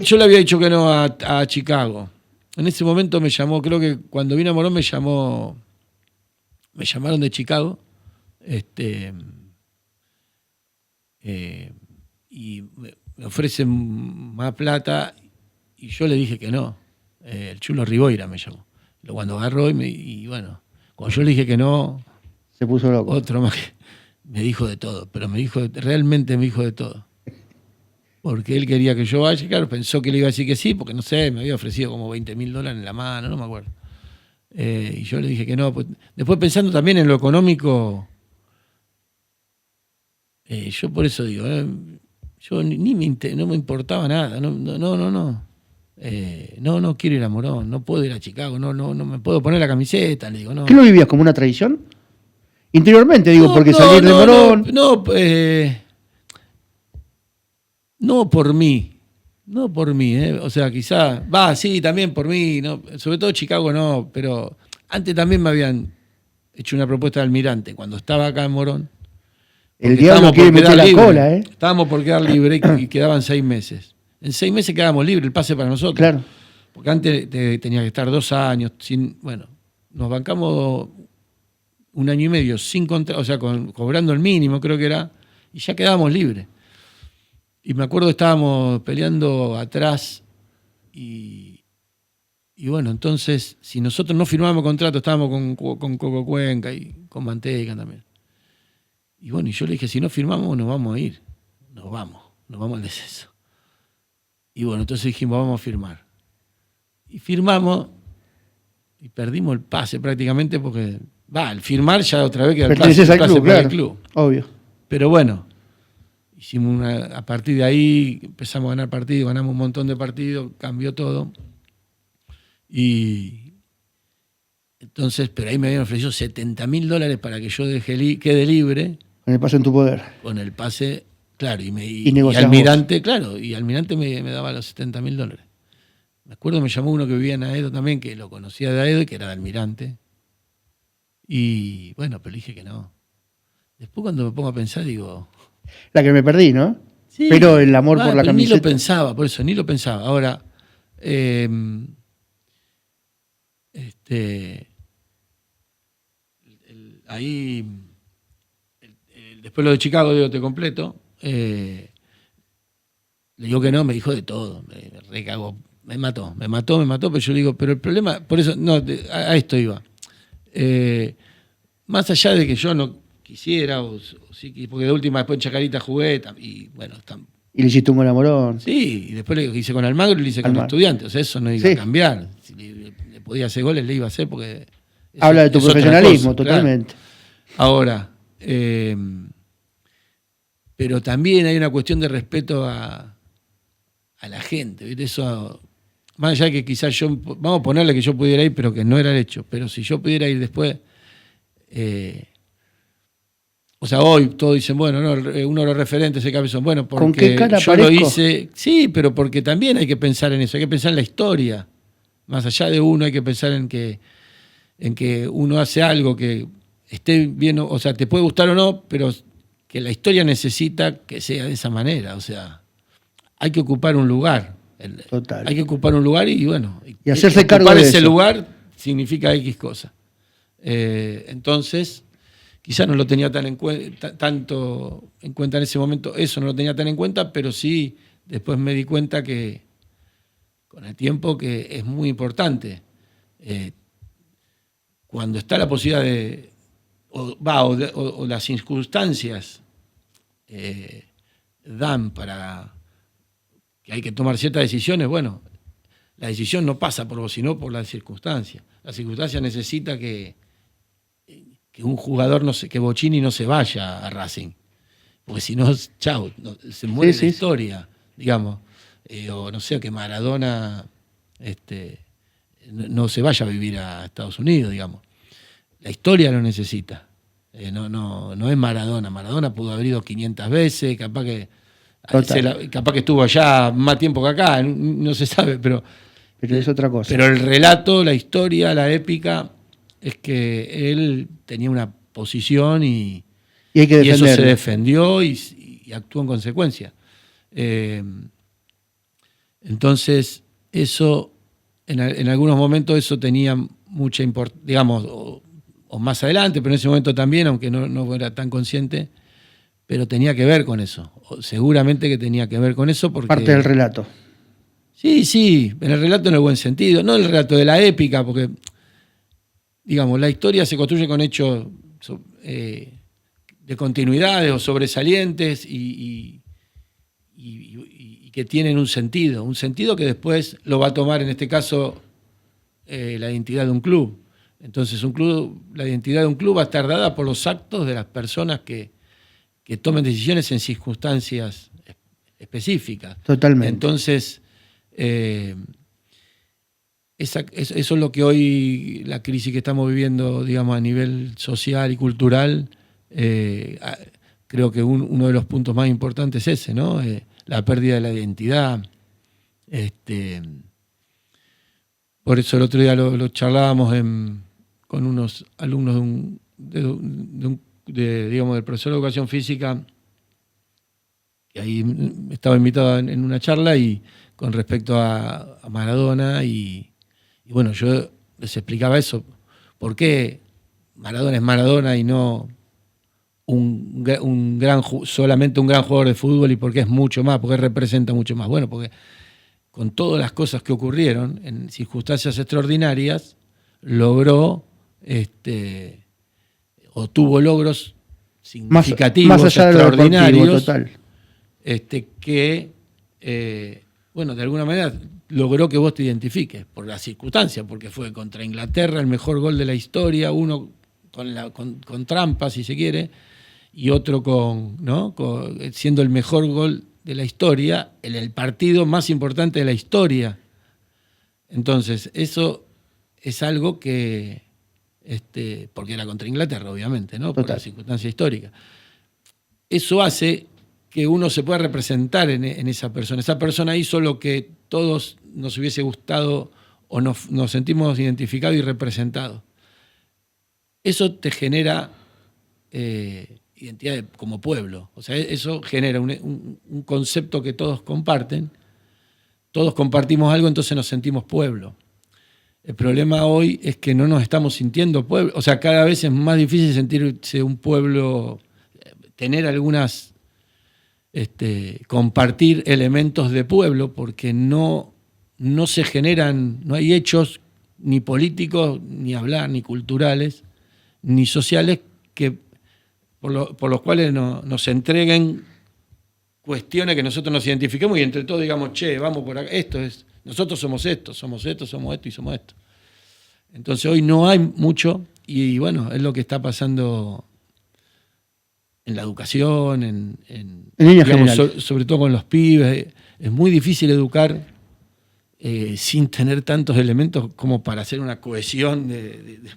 yo le había dicho que no a Chicago. En ese momento me llamó, creo que cuando vine a Morón me llamaron de Chicago, y me ofrecen más plata, y yo le dije que no. El Chulo Riboira me llamó. Cuando agarró y bueno, cuando yo le dije que no, se puso loco. Otro más que me dijo de todo, pero realmente me dijo de todo. Porque él quería que yo vaya, y claro, pensó que le iba a decir que sí, porque no sé, me había ofrecido como $20.000 en la mano, no me acuerdo. Y yo le dije que no. Pues, después pensando también en lo económico, yo por eso digo, yo no me importaba nada, no quiero ir a Morón, no puedo ir a Chicago, no me puedo poner la camiseta, le digo, no. ¿Qué lo vivías como una tradición? Interiormente, digo, porque salir de Morón. No por mí, o sea, quizá, sí, también por mí, no, sobre todo Chicago no, pero antes también me habían hecho una propuesta de Almirante, cuando estaba acá en Morón. El diablo quiere meter la cola, ¿eh? Estábamos por quedar libre y quedaban 6 meses. En 6 meses quedábamos libres, el pase para nosotros. Claro. Porque antes tenía que estar 2 años, nos bancamos 1 año y medio sin contrato, o sea, cobrando el mínimo, creo que era, y ya quedábamos libres. Y me acuerdo que estábamos peleando atrás y bueno, entonces, si nosotros no firmábamos contrato, estábamos con Coco Cuenca y con Manteca también. Y bueno, y yo le dije, si no firmamos, nos vamos a ir. Nos vamos al descenso. Y bueno, entonces dijimos, vamos a firmar. Y firmamos y perdimos el pase prácticamente porque, al firmar ya otra vez queda el pase para el club. Obvio. Pero bueno, a partir de ahí empezamos a ganar partidos, ganamos un montón de partidos, cambió todo. Y entonces, pero ahí me habían ofrecido $70.000 para que yo quede libre. Con el pase en tu poder. Con el pase, claro, y Almirante, claro, y Almirante me daba los $70.000. Me acuerdo, me llamó uno que vivía en Aedo también, que lo conocía de Aedo y que era de Almirante. Y bueno, pero le dije que no. Después cuando me pongo a pensar, digo... La que me perdí, ¿no? Sí, pero el amor por la camiseta. Ni lo pensaba, por eso, ni lo pensaba. Ahora, ahí, después lo de Chicago, digo, te completo, le digo que no, me dijo de todo, me recagó, me mató, pero yo le digo, pero el problema, por eso, no, a esto iba. Más allá de que yo no quisiera, o sí, porque de última después en Chacarita jugué, y bueno, y le hiciste un gol a Morón. Sí, y después lo hice con Almagro y lo hice con Estudiantes, o sea, eso no iba a cambiar. Si le podía hacer goles, le iba a hacer porque... Habla de tu profesionalismo, totalmente. Claro. Ahora, pero también hay una cuestión de respeto a la gente, ¿viste? Eso, más allá de que quizás vamos a ponerle que yo pudiera ir, pero que no era el hecho, pero si yo pudiera ir después, o sea, hoy todos dicen, bueno, no, uno de los referentes de Cabezón, bueno, porque ¿con qué cara yo aparezco? Lo hice, sí, pero porque también hay que pensar en eso, hay que pensar en la historia, más allá de uno hay que pensar en que uno hace algo que esté bien, o sea, te puede gustar o no, pero que la historia necesita que sea de esa manera, o sea, hay que ocupar un lugar. Total. Hay que ocupar un lugar y bueno, y hacerse cargo de ese eso. lugar significa X cosa. Entonces, quizás no lo tenía tanto en cuenta en ese momento, eso no lo tenía tan en cuenta, pero sí después me di cuenta que con el tiempo que es muy importante. Cuando está la posibilidad o las circunstancias dan para que hay que tomar ciertas decisiones, bueno, la decisión no pasa por vos, sino por las circunstancias. La circunstancia necesita que un jugador, que Bocchini no se vaya a Racing, porque si no, chao, se muere la historia, digamos. O no sé, que Maradona no se vaya a vivir a Estados Unidos, digamos. la historia lo necesita. No es Maradona. Maradona pudo haber ido 500 veces, capaz que estuvo allá más tiempo que acá, no se sabe, pero es otra cosa. Pero el relato, la historia, la épica, es que él tenía una posición y hay que eso se defendió y actuó en consecuencia. Entonces, eso, en algunos momentos, eso tenía mucha importancia, digamos, o más adelante, pero en ese momento también, aunque no era tan consciente, pero tenía que ver con eso. Seguramente que tenía que ver con eso porque... Parte del relato. Sí, en el relato en el buen sentido, no el relato de la épica, porque, digamos, la historia se construye con hechos de continuidades o sobresalientes y que tienen un sentido que después lo va a tomar, en este caso, la identidad de un club. Entonces, la identidad de un club va a estar dada por los actos de las personas que tomen decisiones en circunstancias específicas. Totalmente. Entonces, eso es lo que hoy, la crisis que estamos viviendo, digamos, a nivel social y cultural, creo que uno de los puntos más importantes es ese, ¿no? La pérdida de la identidad. Por eso el otro día lo charlábamos con unos alumnos digamos, del profesor de educación física, que ahí estaba invitado en una charla y con respecto a Maradona y bueno, yo les explicaba eso, por qué Maradona es Maradona y no solamente un gran jugador de fútbol, y por qué es mucho más, por qué representa mucho más. Bueno, porque con todas las cosas que ocurrieron en circunstancias extraordinarias, logró o tuvo logros significativos, más allá extraordinarios, de lo deportivo, que bueno, de alguna manera logró que vos te identifiques por la circunstancia, porque fue contra Inglaterra el mejor gol de historia, uno con trampas, si se quiere, y otro siendo el mejor gol de la historia en el partido más importante de la historia. Entonces, eso es algo que, porque era contra Inglaterra, obviamente, ¿no? Por la circunstancia histórica. Eso hace que uno se pueda representar en esa persona. Esa persona hizo lo que todos nos hubiese gustado o nos sentimos identificados y representados. Eso te genera identidad como pueblo. O sea, eso genera un concepto que todos comparten. Todos compartimos algo, entonces nos sentimos pueblo. El problema hoy es que no nos estamos sintiendo pueblo. O sea, cada vez es más difícil sentirse un pueblo, tener algunas... compartir elementos de pueblo, porque no se generan, no hay hechos ni políticos, ni hablar, ni culturales, ni sociales por los cuales nos entreguen cuestiones que nosotros nos identifiquemos y entre todos digamos, che, vamos por acá, nosotros somos esto, somos esto y somos esto. Entonces hoy no hay mucho y bueno, es lo que está pasando en la educación, en digamos, sobre todo con los pibes. Es muy difícil educar sin tener tantos elementos como para hacer una cohesión,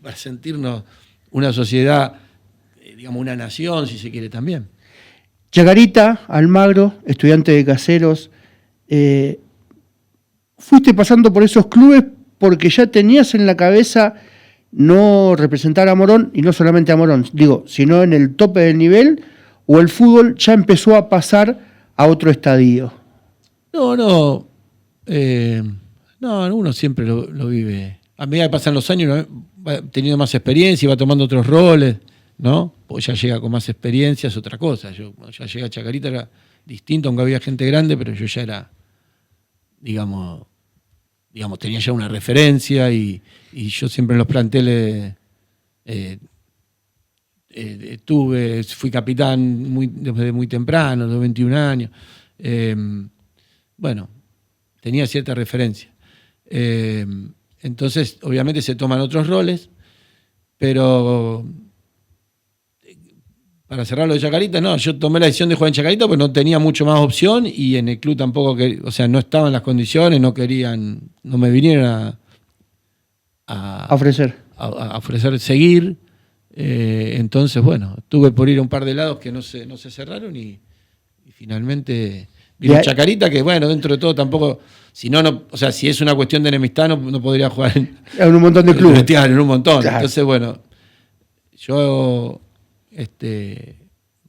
para sentirnos una sociedad, digamos, una nación, si se quiere también. Chacarita, Almagro, estudiante de Caseros, fuiste pasando por esos clubes porque ya tenías en la cabeza no representar a Morón, y no solamente a Morón, sino en el tope del nivel, o el fútbol ya empezó a pasar a otro estadio. No, uno siempre lo vive. A medida que pasan los años, va teniendo más experiencia y va tomando otros roles, ¿no? Porque ya llega con más experiencia, es otra cosa. Yo cuando ya llegué a Chacarita era distinto, aunque había gente grande, pero yo ya era, digamos, tenía ya una referencia y yo siempre en los planteles fui capitán desde muy temprano, de 21 años. Bueno, tenía cierta referencia. Entonces, obviamente se toman otros roles, pero para cerrar lo de Chacarita, no, yo tomé la decisión de jugar en Chacarita porque no tenía mucho más opción y en el club tampoco, no estaban las condiciones, no me vinieron a ofrecer. A ofrecer seguir. Entonces, bueno, tuve por ir a un par de lados que no se cerraron y finalmente vino Chacarita, que bueno, dentro de todo tampoco, o sea, si es una cuestión de enemistad, no podría jugar en un montón de clubes. En un montón. Claro. Entonces, bueno, yo,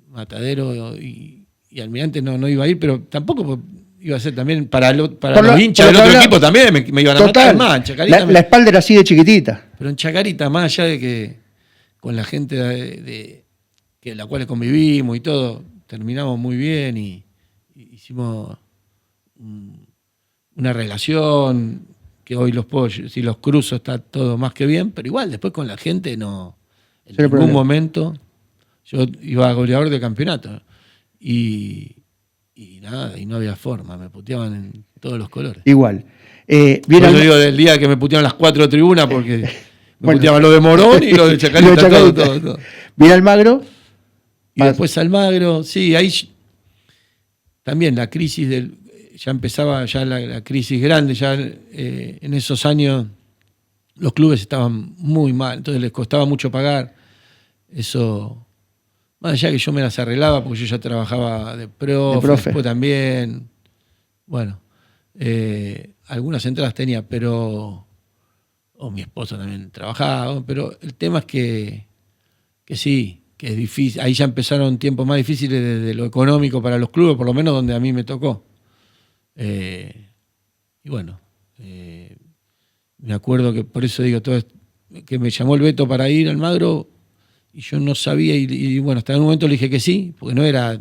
Matadero y Almirante no iba a ir, pero tampoco iba a ser también para los hinchas del otro equipo también me iban a matar más. Chacarita la espalda era así de chiquitita. Pero en Chacarita, más allá de que con la gente que la cual convivimos y todo, terminamos muy bien y hicimos una relación que hoy si los cruzo está todo más que bien, pero igual después con la gente no, en ningún momento yo iba a goleador de campeonato y nada, y no había forma, me puteaban en todos los colores. Igual. Yo digo del día que me puteaban las 4 tribunas porque me puteaban lo de Morón y lo de Chacarita, todo. Viene Almagro. Y después Almagro, sí, ahí también la crisis ya empezaba la crisis grande, ya en esos años los clubes estaban muy mal, entonces les costaba mucho pagar. Eso, más allá que yo me las arreglaba porque yo ya trabajaba de profe. Después también, bueno, algunas entradas tenía, pero mi esposa también trabajaba, pero el tema es que sí, que es difícil. Ahí ya empezaron tiempos más difíciles desde lo económico para los clubes, por lo menos donde a mí me tocó. Y bueno, me acuerdo que por eso digo todo esto, que me llamó el Beto para ir al Almagro y yo no sabía y bueno, hasta en un momento le dije que sí, porque no era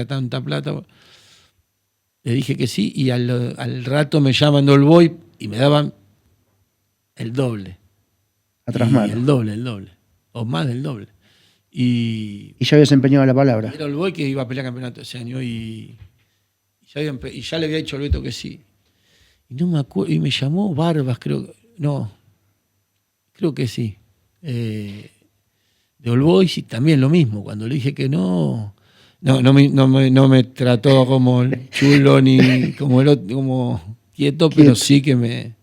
tanta plata. Le dije que sí y al rato me llaman de All Boys y me daban el doble. Atrás mano. El doble. O más del doble. Y ya habías empeñado la palabra. Era All Boys que iba a pelear campeonato ese año y ya le había dicho al Beto que sí. Y no me acuerdo, y me llamó Barbas, creo que sí. De All Boys y también lo mismo. Cuando le dije que no me trató como el chulo ni como el otro, como quieto, pero sí que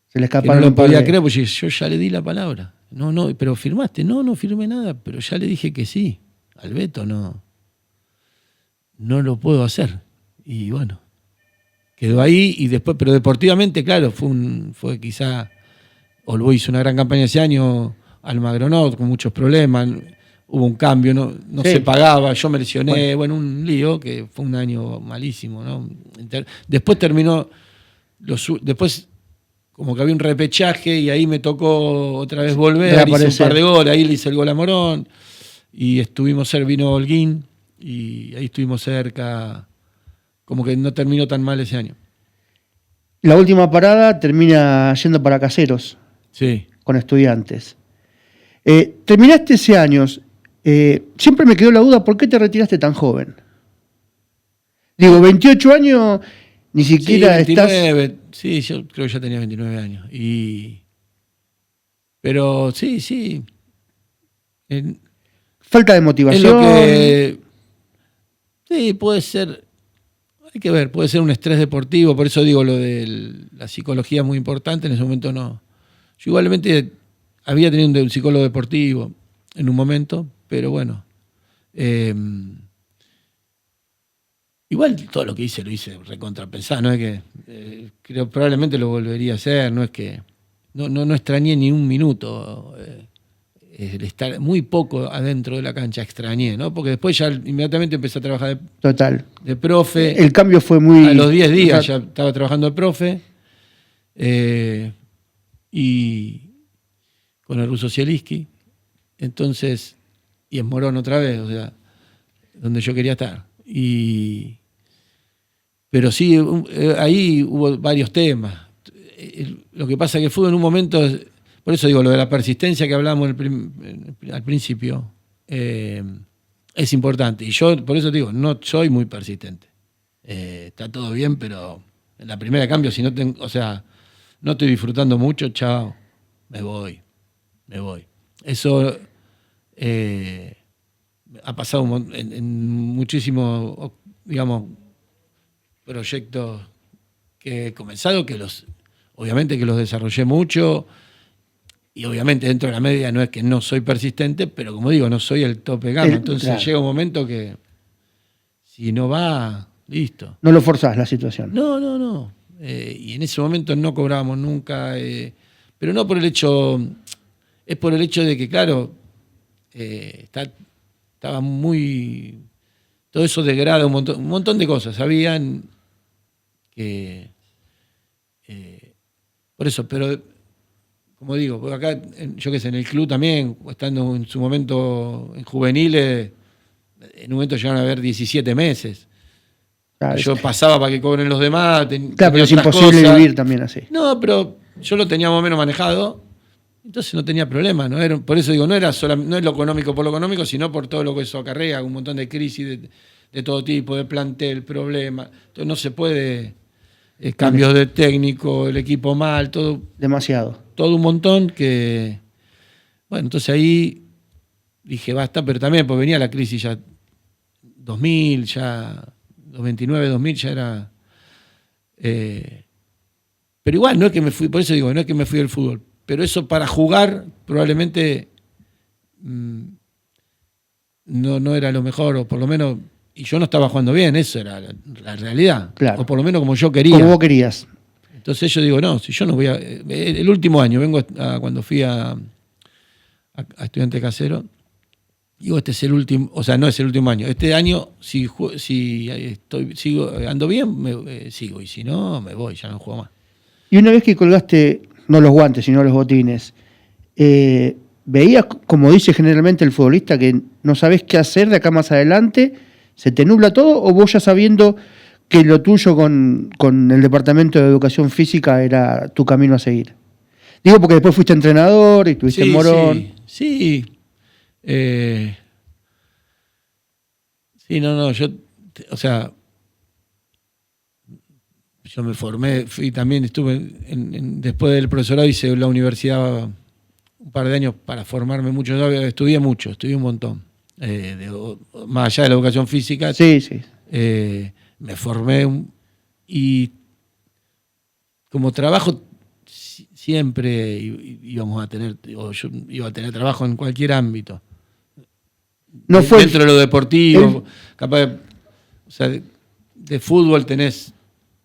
se le escaparon. Que no lo podía creer, porque yo ya le di la palabra. No, pero firmaste. No firmé nada, pero ya le dije que sí. Al Beto no lo puedo hacer. Y bueno, quedó ahí y después, pero deportivamente, claro, fue quizá, All Boys hizo una gran campaña ese año, Almagro no, con muchos problemas, hubo un cambio, no sí. Se pagaba, yo me lesioné, bueno, un lío que fue un año malísimo, ¿no? Después terminó, después como que había un repechaje y ahí me tocó otra vez volver, hice un par de goles, ahí le hice el gol a Morón y vino Holguín y ahí estuvimos cerca, como que no terminó tan mal ese año. La última parada termina yendo para Caseros, sí, con Estudiantes. Terminaste ese año, siempre me quedó la duda, ¿por qué te retiraste tan joven? Digo, 28 años, ni siquiera 29, estás... Sí, yo creo que ya tenía 29 años. Pero sí. Falta de motivación. Es lo que, sí, puede ser, hay que ver, puede ser un estrés deportivo, por eso digo lo de la psicología es muy importante, en ese momento no. Yo igualmente había tenido un psicólogo deportivo en un momento, pero bueno. Igual todo lo que hice lo hice recontrapensado, no es que creo probablemente lo volvería a hacer, no es que no extrañé ni un minuto el estar muy poco adentro de la cancha, extrañé, ¿no? Porque después ya inmediatamente empecé a trabajar de profe. El cambio fue muy... A los 10 días ya estaba trabajando de profe y con el ruso Zielinski, entonces, y en Morón otra vez, o sea, donde yo quería estar. Pero sí, ahí hubo varios temas. Lo que pasa es que fue en un momento, por eso digo, lo de la persistencia que hablábamos al principio, es importante. Y yo, por eso digo, no soy muy persistente. Está todo bien, pero en la primera cambio, si no no estoy disfrutando mucho, chao, me voy. Eso ha pasado en muchísimos, digamos, proyectos que he comenzado, obviamente que los desarrollé mucho Y obviamente dentro de la media no es que no soy persistente, pero como digo, no soy el tope gama. Entonces claro. llega un momento que si no va, listo. No lo forzás la situación. No. Y en ese momento no cobrábamos nunca, pero no por el hecho, es por el hecho de que, claro, estaba muy... Todo eso degrada un montón de cosas. Sabían que... por eso, pero como digo, porque acá, yo qué sé, en el club también, estando en su momento en juveniles, en un momento llegaron a haber 17 meses. Claro, Yo pasaba para que cobren los demás. claro, pero es imposible vivir también así. No, pero yo lo tenía más o menos manejado, entonces no tenía problema. Por eso digo, no es lo económico por lo económico, sino por todo lo que eso acarrea, un montón de crisis de todo tipo, de plantel, problemas. Entonces no se puede, cambios de técnico, el equipo mal, todo. Demasiado. Todo un montón que... Bueno, entonces ahí dije, basta, pero también pues venía la crisis ya 2000, ya 99, 2000 ya era... pero igual, no es que me fui, por eso digo, no es que me fui del fútbol, pero eso para jugar probablemente no era lo mejor, o por lo menos, y yo no estaba jugando bien, eso era la realidad, Claro. o por lo menos como yo quería. Como vos querías. Entonces yo digo, no, si yo no voy a... El último año, cuando fui a Estudiante Casero, digo, este es el último, o sea, no es el último año. Este año, si ando bien, sigo, y si no, me voy, ya no juego más. Y una vez que colgaste, no los guantes, sino los botines, ¿veías, como dice generalmente el futbolista, que no sabés qué hacer de acá más adelante? ¿Se te nubla todo? ¿O vos ya sabiendo que lo tuyo con el Departamento de Educación Física era tu camino a seguir? Digo porque después fuiste entrenador y estuviste en Morón. Sí. Yo me formé, también estuve, después del profesorado hice la universidad un par de años para formarme mucho. Yo estudié un montón. Más allá de la educación física. Sí. Me formé y como trabajo siempre íbamos a tener, o yo iba a tener trabajo en cualquier ámbito. No fue dentro de lo deportivo, capaz, o sea, de fútbol tenés,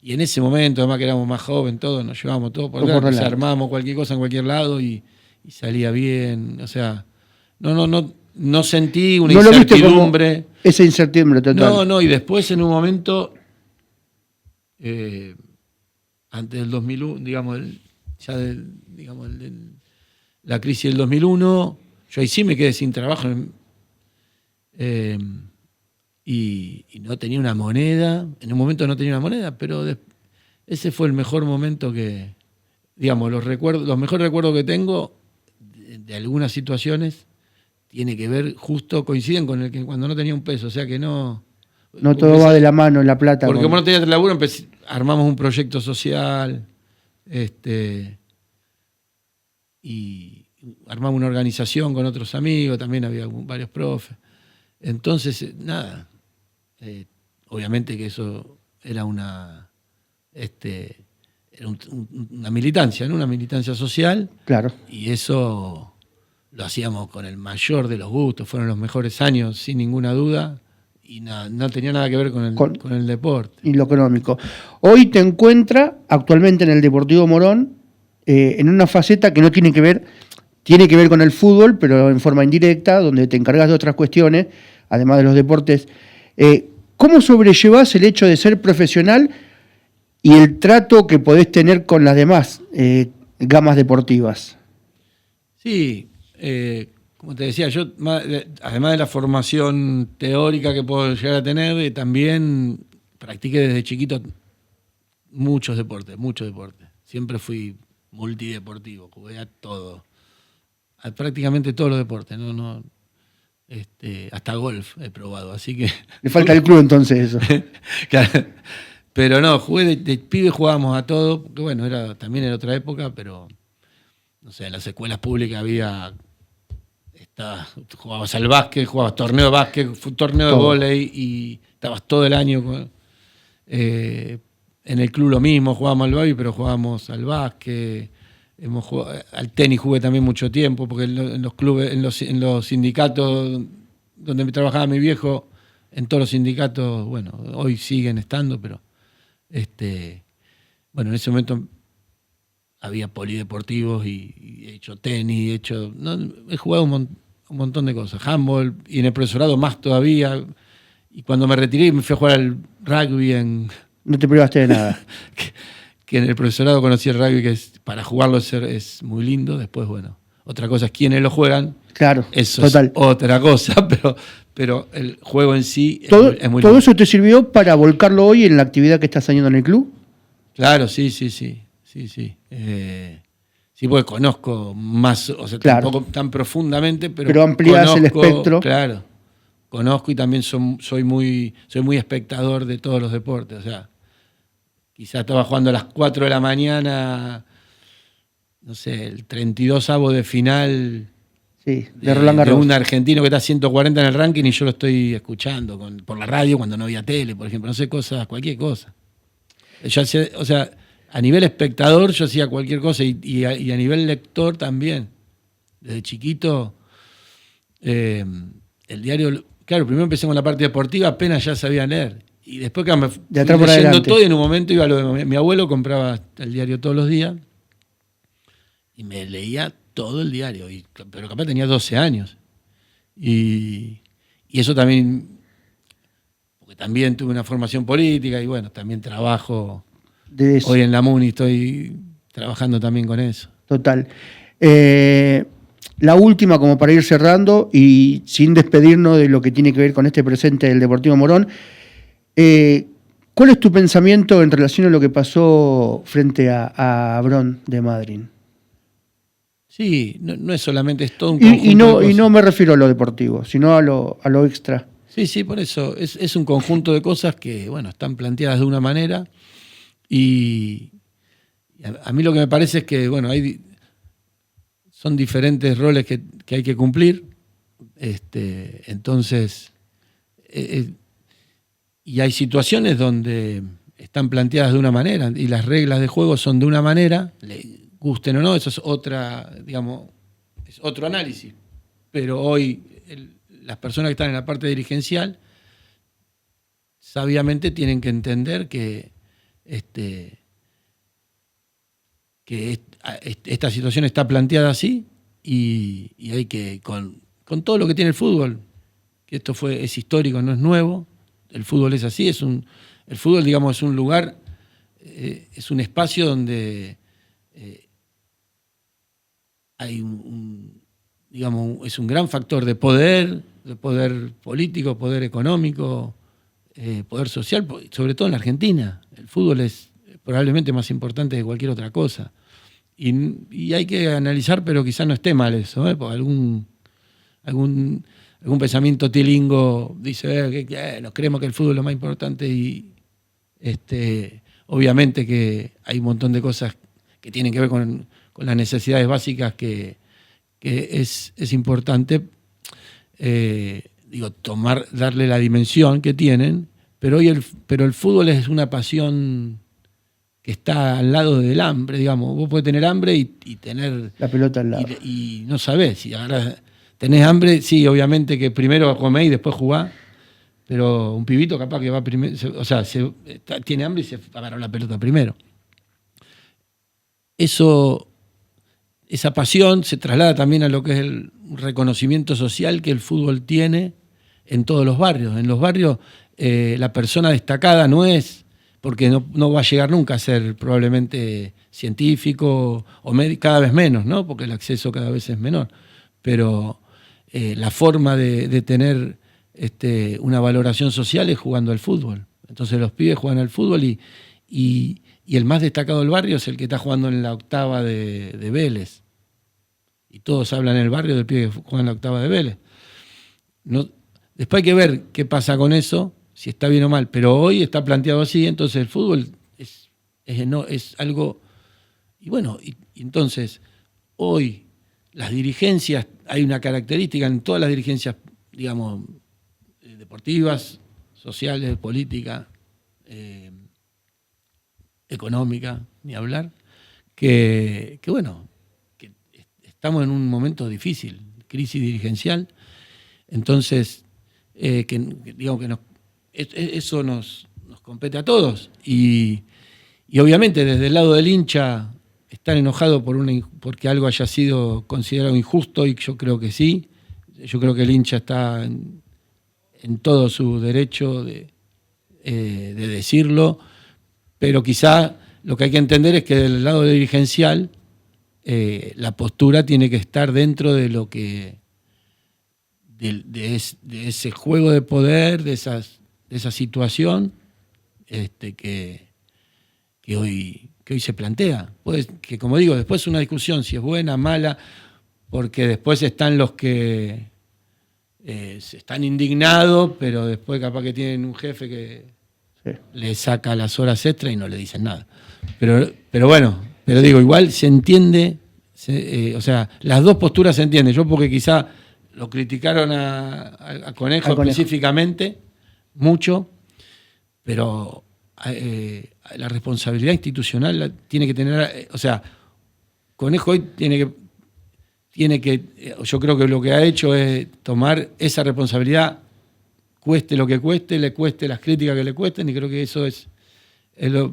y en ese momento, además que éramos más jóvenes, todos nos llevábamos todo por delante, armábamos cualquier cosa en cualquier lado y salía bien, o sea, no sentí una incertidumbre. Esa incertidumbre total. No, y después en un momento, antes del 2001, digamos, la crisis del 2001, yo ahí sí me quedé sin trabajo y no tenía una moneda. En un momento no tenía una moneda, pero ese fue el mejor momento que, digamos, los mejores recuerdos que tengo de algunas situaciones tiene que ver, justo coinciden con el que cuando no tenía un peso, o sea que no todo va de la mano en la plata. Porque como no tenía laburo, armamos un proyecto social, y armamos una organización con otros amigos, también había varios profes. Entonces, nada, obviamente que eso era una militancia, ¿no? Una militancia social. Claro. Y eso lo hacíamos con el mayor de los gustos, fueron los mejores años, sin ninguna duda, y no tenía nada que ver con el deporte. Y lo económico. Hoy te encuentra actualmente en el Deportivo Morón en una faceta que no tiene que ver con el fútbol, pero en forma indirecta, donde te encargas de otras cuestiones, además de los deportes. ¿Cómo sobrellevás el hecho de ser profesional y el trato que podés tener con las demás gamas deportivas? Sí, como te decía, yo, además de la formación teórica que puedo llegar a tener, también practiqué desde chiquito muchos deportes. Siempre fui multideportivo, jugué a todo, a prácticamente todos los deportes, hasta golf he probado, así que... Le falta el club entonces eso. Claro. Pero no, jugué de pibe, jugábamos a todo, porque bueno, también era otra época, pero no sé, en las escuelas públicas jugabas al básquet, jugabas torneo de básquet, torneo de vóley y estabas todo el año en el club lo mismo, jugábamos al baby, pero jugábamos al básquet, al tenis jugué también mucho tiempo, porque en los clubes, en los sindicatos donde trabajaba mi viejo, en todos los sindicatos, bueno, hoy siguen estando, pero bueno, en ese momento había polideportivos y he hecho tenis, he jugado un montón de cosas, handball, y en el profesorado más todavía, y cuando me retiré me fui a jugar al rugby No te privaste de nada. que en el profesorado conocí el rugby, que para jugarlo es muy lindo. Después, bueno, otra cosa es quiénes lo juegan. Claro, eso total. Es otra cosa, pero el juego en sí es muy ¿Todo lindo. eso te sirvió para volcarlo hoy en la actividad que estás haciendo en el club? Claro, sí. Sí, porque conozco más, o sea, Claro. tampoco tan profundamente, pero ampliás el espectro. Claro, conozco y también soy muy espectador de todos los deportes, o sea, quizás estaba jugando a las 4 de la mañana, no sé, el 32avo de final Sí, de Roland de Garros. un argentino que está 140 en el ranking y yo lo estoy escuchando por la radio cuando no había tele, por ejemplo, no sé, cualquier cosa. Yo hacía, o sea, a nivel espectador yo hacía cualquier cosa y a nivel lector también. Desde chiquito, el diario, claro, primero empecé con la parte deportiva, apenas ya sabía leer. Y después que me fui De atrás por leyendo adelante. todo y en un momento iba a lo de mi abuelo, compraba el diario todos los días y me leía todo el diario, pero capaz tenía 12 años. Y eso también, porque también tuve una formación política y bueno, también trabajo. De eso. Hoy en la MUNI estoy trabajando también con eso. Total. La última, como para ir cerrando y sin despedirnos de lo que tiene que ver con este presente del Deportivo Morón, ¿cuál es tu pensamiento en relación a lo que pasó frente a Bron de Madrid? Sí, no es solamente, es todo un conjunto Y de cosas. no me refiero a lo deportivo, sino a lo extra. Sí, por eso. Es un conjunto de cosas que, bueno, están planteadas de una manera y a mí lo que me parece es que, bueno, son diferentes roles que hay que cumplir. Entonces, y hay situaciones donde están planteadas de una manera y las reglas de juego son de una manera, le gusten o no, eso es es otro análisis. Pero hoy las personas que están en la parte dirigencial sabiamente tienen que entender que esta situación está planteada así y hay que, con todo lo que tiene el fútbol, que esto es histórico, no es nuevo, el fútbol es así, el fútbol, digamos, es un lugar, es un espacio donde hay es un gran factor de poder político, poder económico, poder social, sobre todo en la Argentina. El fútbol es probablemente más importante que cualquier otra cosa. Y hay que analizar, pero quizás no esté mal eso, porque algún pensamiento tilingo dice que nos creemos que el fútbol es lo más importante y obviamente que hay un montón de cosas que tienen que ver con las necesidades básicas que es importante darle la dimensión que tienen, pero el fútbol es una pasión que está al lado del hambre, digamos. Vos podés tener hambre y tener La pelota al lado. y no sabés, si tenés hambre, sí, obviamente que primero comés y después jugás, pero un pibito capaz que va primero, tiene hambre y se agarra la pelota primero. Esa pasión se traslada también a lo que es el reconocimiento social que el fútbol tiene en todos los barrios. En los barrios la persona destacada no es, porque no va a llegar nunca a ser probablemente científico o médico, cada vez menos, ¿no? Porque el acceso cada vez es menor. Pero la forma de tener una valoración social es jugando al fútbol. Entonces los pibes juegan al fútbol y el más destacado del barrio es el que está jugando en la octava de Vélez. Y todos hablan en el barrio del pibe que juega en la octava de Vélez. Después hay que ver qué pasa con eso, si está bien o mal. Pero hoy está planteado así, entonces el fútbol es algo... Y bueno, y entonces hoy las dirigencias, hay una característica en todas las dirigencias, digamos, deportivas, sociales, políticas, económica, ni hablar, bueno, que estamos en un momento difícil, crisis dirigencial. Entonces, digamos que eso nos compete a todos. Y obviamente desde el lado del hincha están enojados porque algo haya sido considerado injusto, y yo creo que sí. Yo creo que el hincha está en todo su derecho de decirlo, pero quizá lo que hay que entender es que del lado dirigencial la postura tiene que estar dentro de lo que de ese juego de poder, de esa situación que hoy se plantea. Pues, que como digo, después es una discusión si es buena, mala, porque después están los que están indignados, pero después capaz que tienen un jefe que le saca las horas extra y no le dicen nada. Pero bueno, digo, igual se entiende, o sea, las dos posturas se entienden. Yo porque quizá lo criticaron a Conejo específicamente, mucho, pero la responsabilidad institucional la tiene que tener, o sea, Conejo hoy tiene que, yo creo que lo que ha hecho es tomar esa responsabilidad, cueste lo que cueste, le cueste las críticas que le cuesten, y creo que eso es lo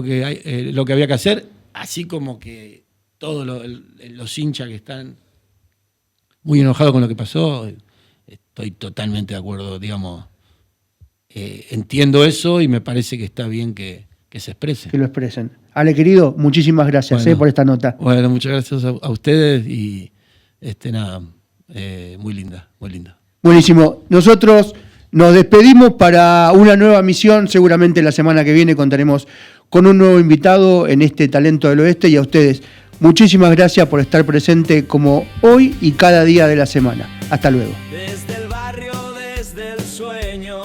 que había que hacer, así como que todos los hinchas que están muy enojados con lo que pasó, estoy totalmente de acuerdo, digamos, entiendo eso y me parece que está bien que se exprese. Que lo expresen. Ale, querido, muchísimas gracias por esta nota. Bueno, muchas gracias a ustedes y muy linda, muy linda. Buenísimo. Nosotros nos despedimos para una nueva misión. Seguramente la semana que viene contaremos con un nuevo invitado en este Talento del Oeste, y a ustedes muchísimas gracias por estar presente como hoy y cada día de la semana. Hasta luego. Desde el barrio, desde el sueño,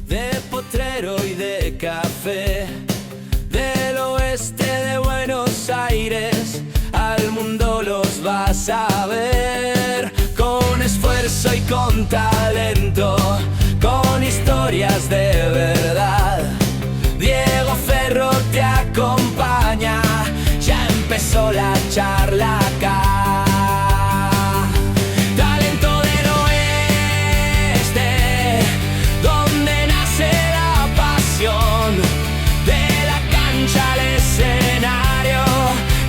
de potrero y de café, del oeste de Buenos Aires, al mundo los vas a ver, con esfuerzo y con talento, con historias de verdad. Diego Ferro te acompaña, ya empezó la charla acá. Talento del oeste, donde nace la pasión, de la cancha al escenario,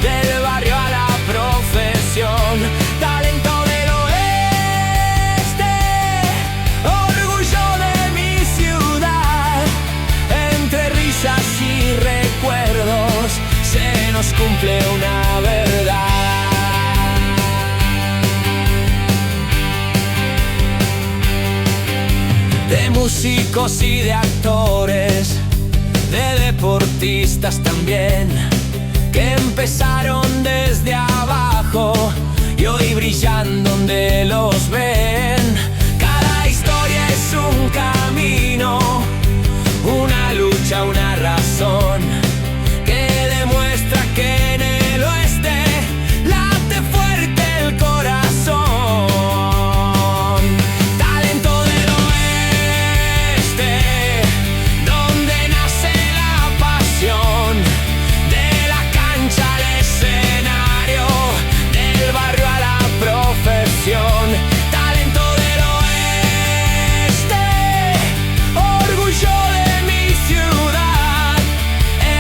del barrio a la profesión. Talento del oeste, orgullo de mi ciudad, entre risas y recuerdos se nos cumple una verdad. De músicos y de actores, de deportistas también, que empezaron desde abajo y hoy brillan donde los ven. Cada historia es un camino, una lucha, una razón, que demuestra que en el oeste late fuerte el corazón. Talento del oeste, donde nace la pasión, de la cancha al escenario, del barrio a la profesión. Talento del oeste, orgullo de mi ciudad,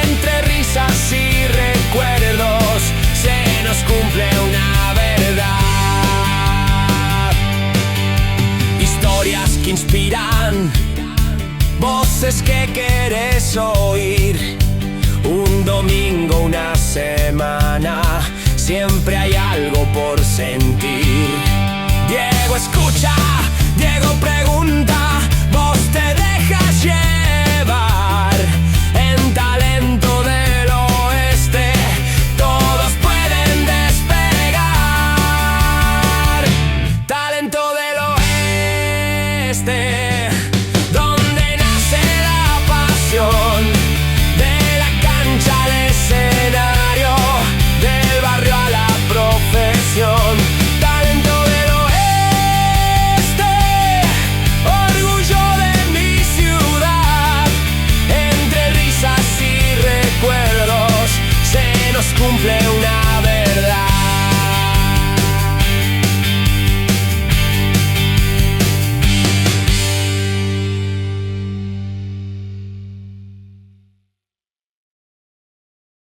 entre risas y recuerdos se nos cumple una verdad. Historias que inspiran, voces que querés oír. Un domingo, una semana, siempre hay algo por sentir. Diego escucha, Diego pregunta, vos te dejas llevar. En Talento del Oeste todos pueden despegar. Talento del Oeste, donde nace la pasión, de la cancha al escenario, del barrio a la profesión. Talento del Oeste, cumple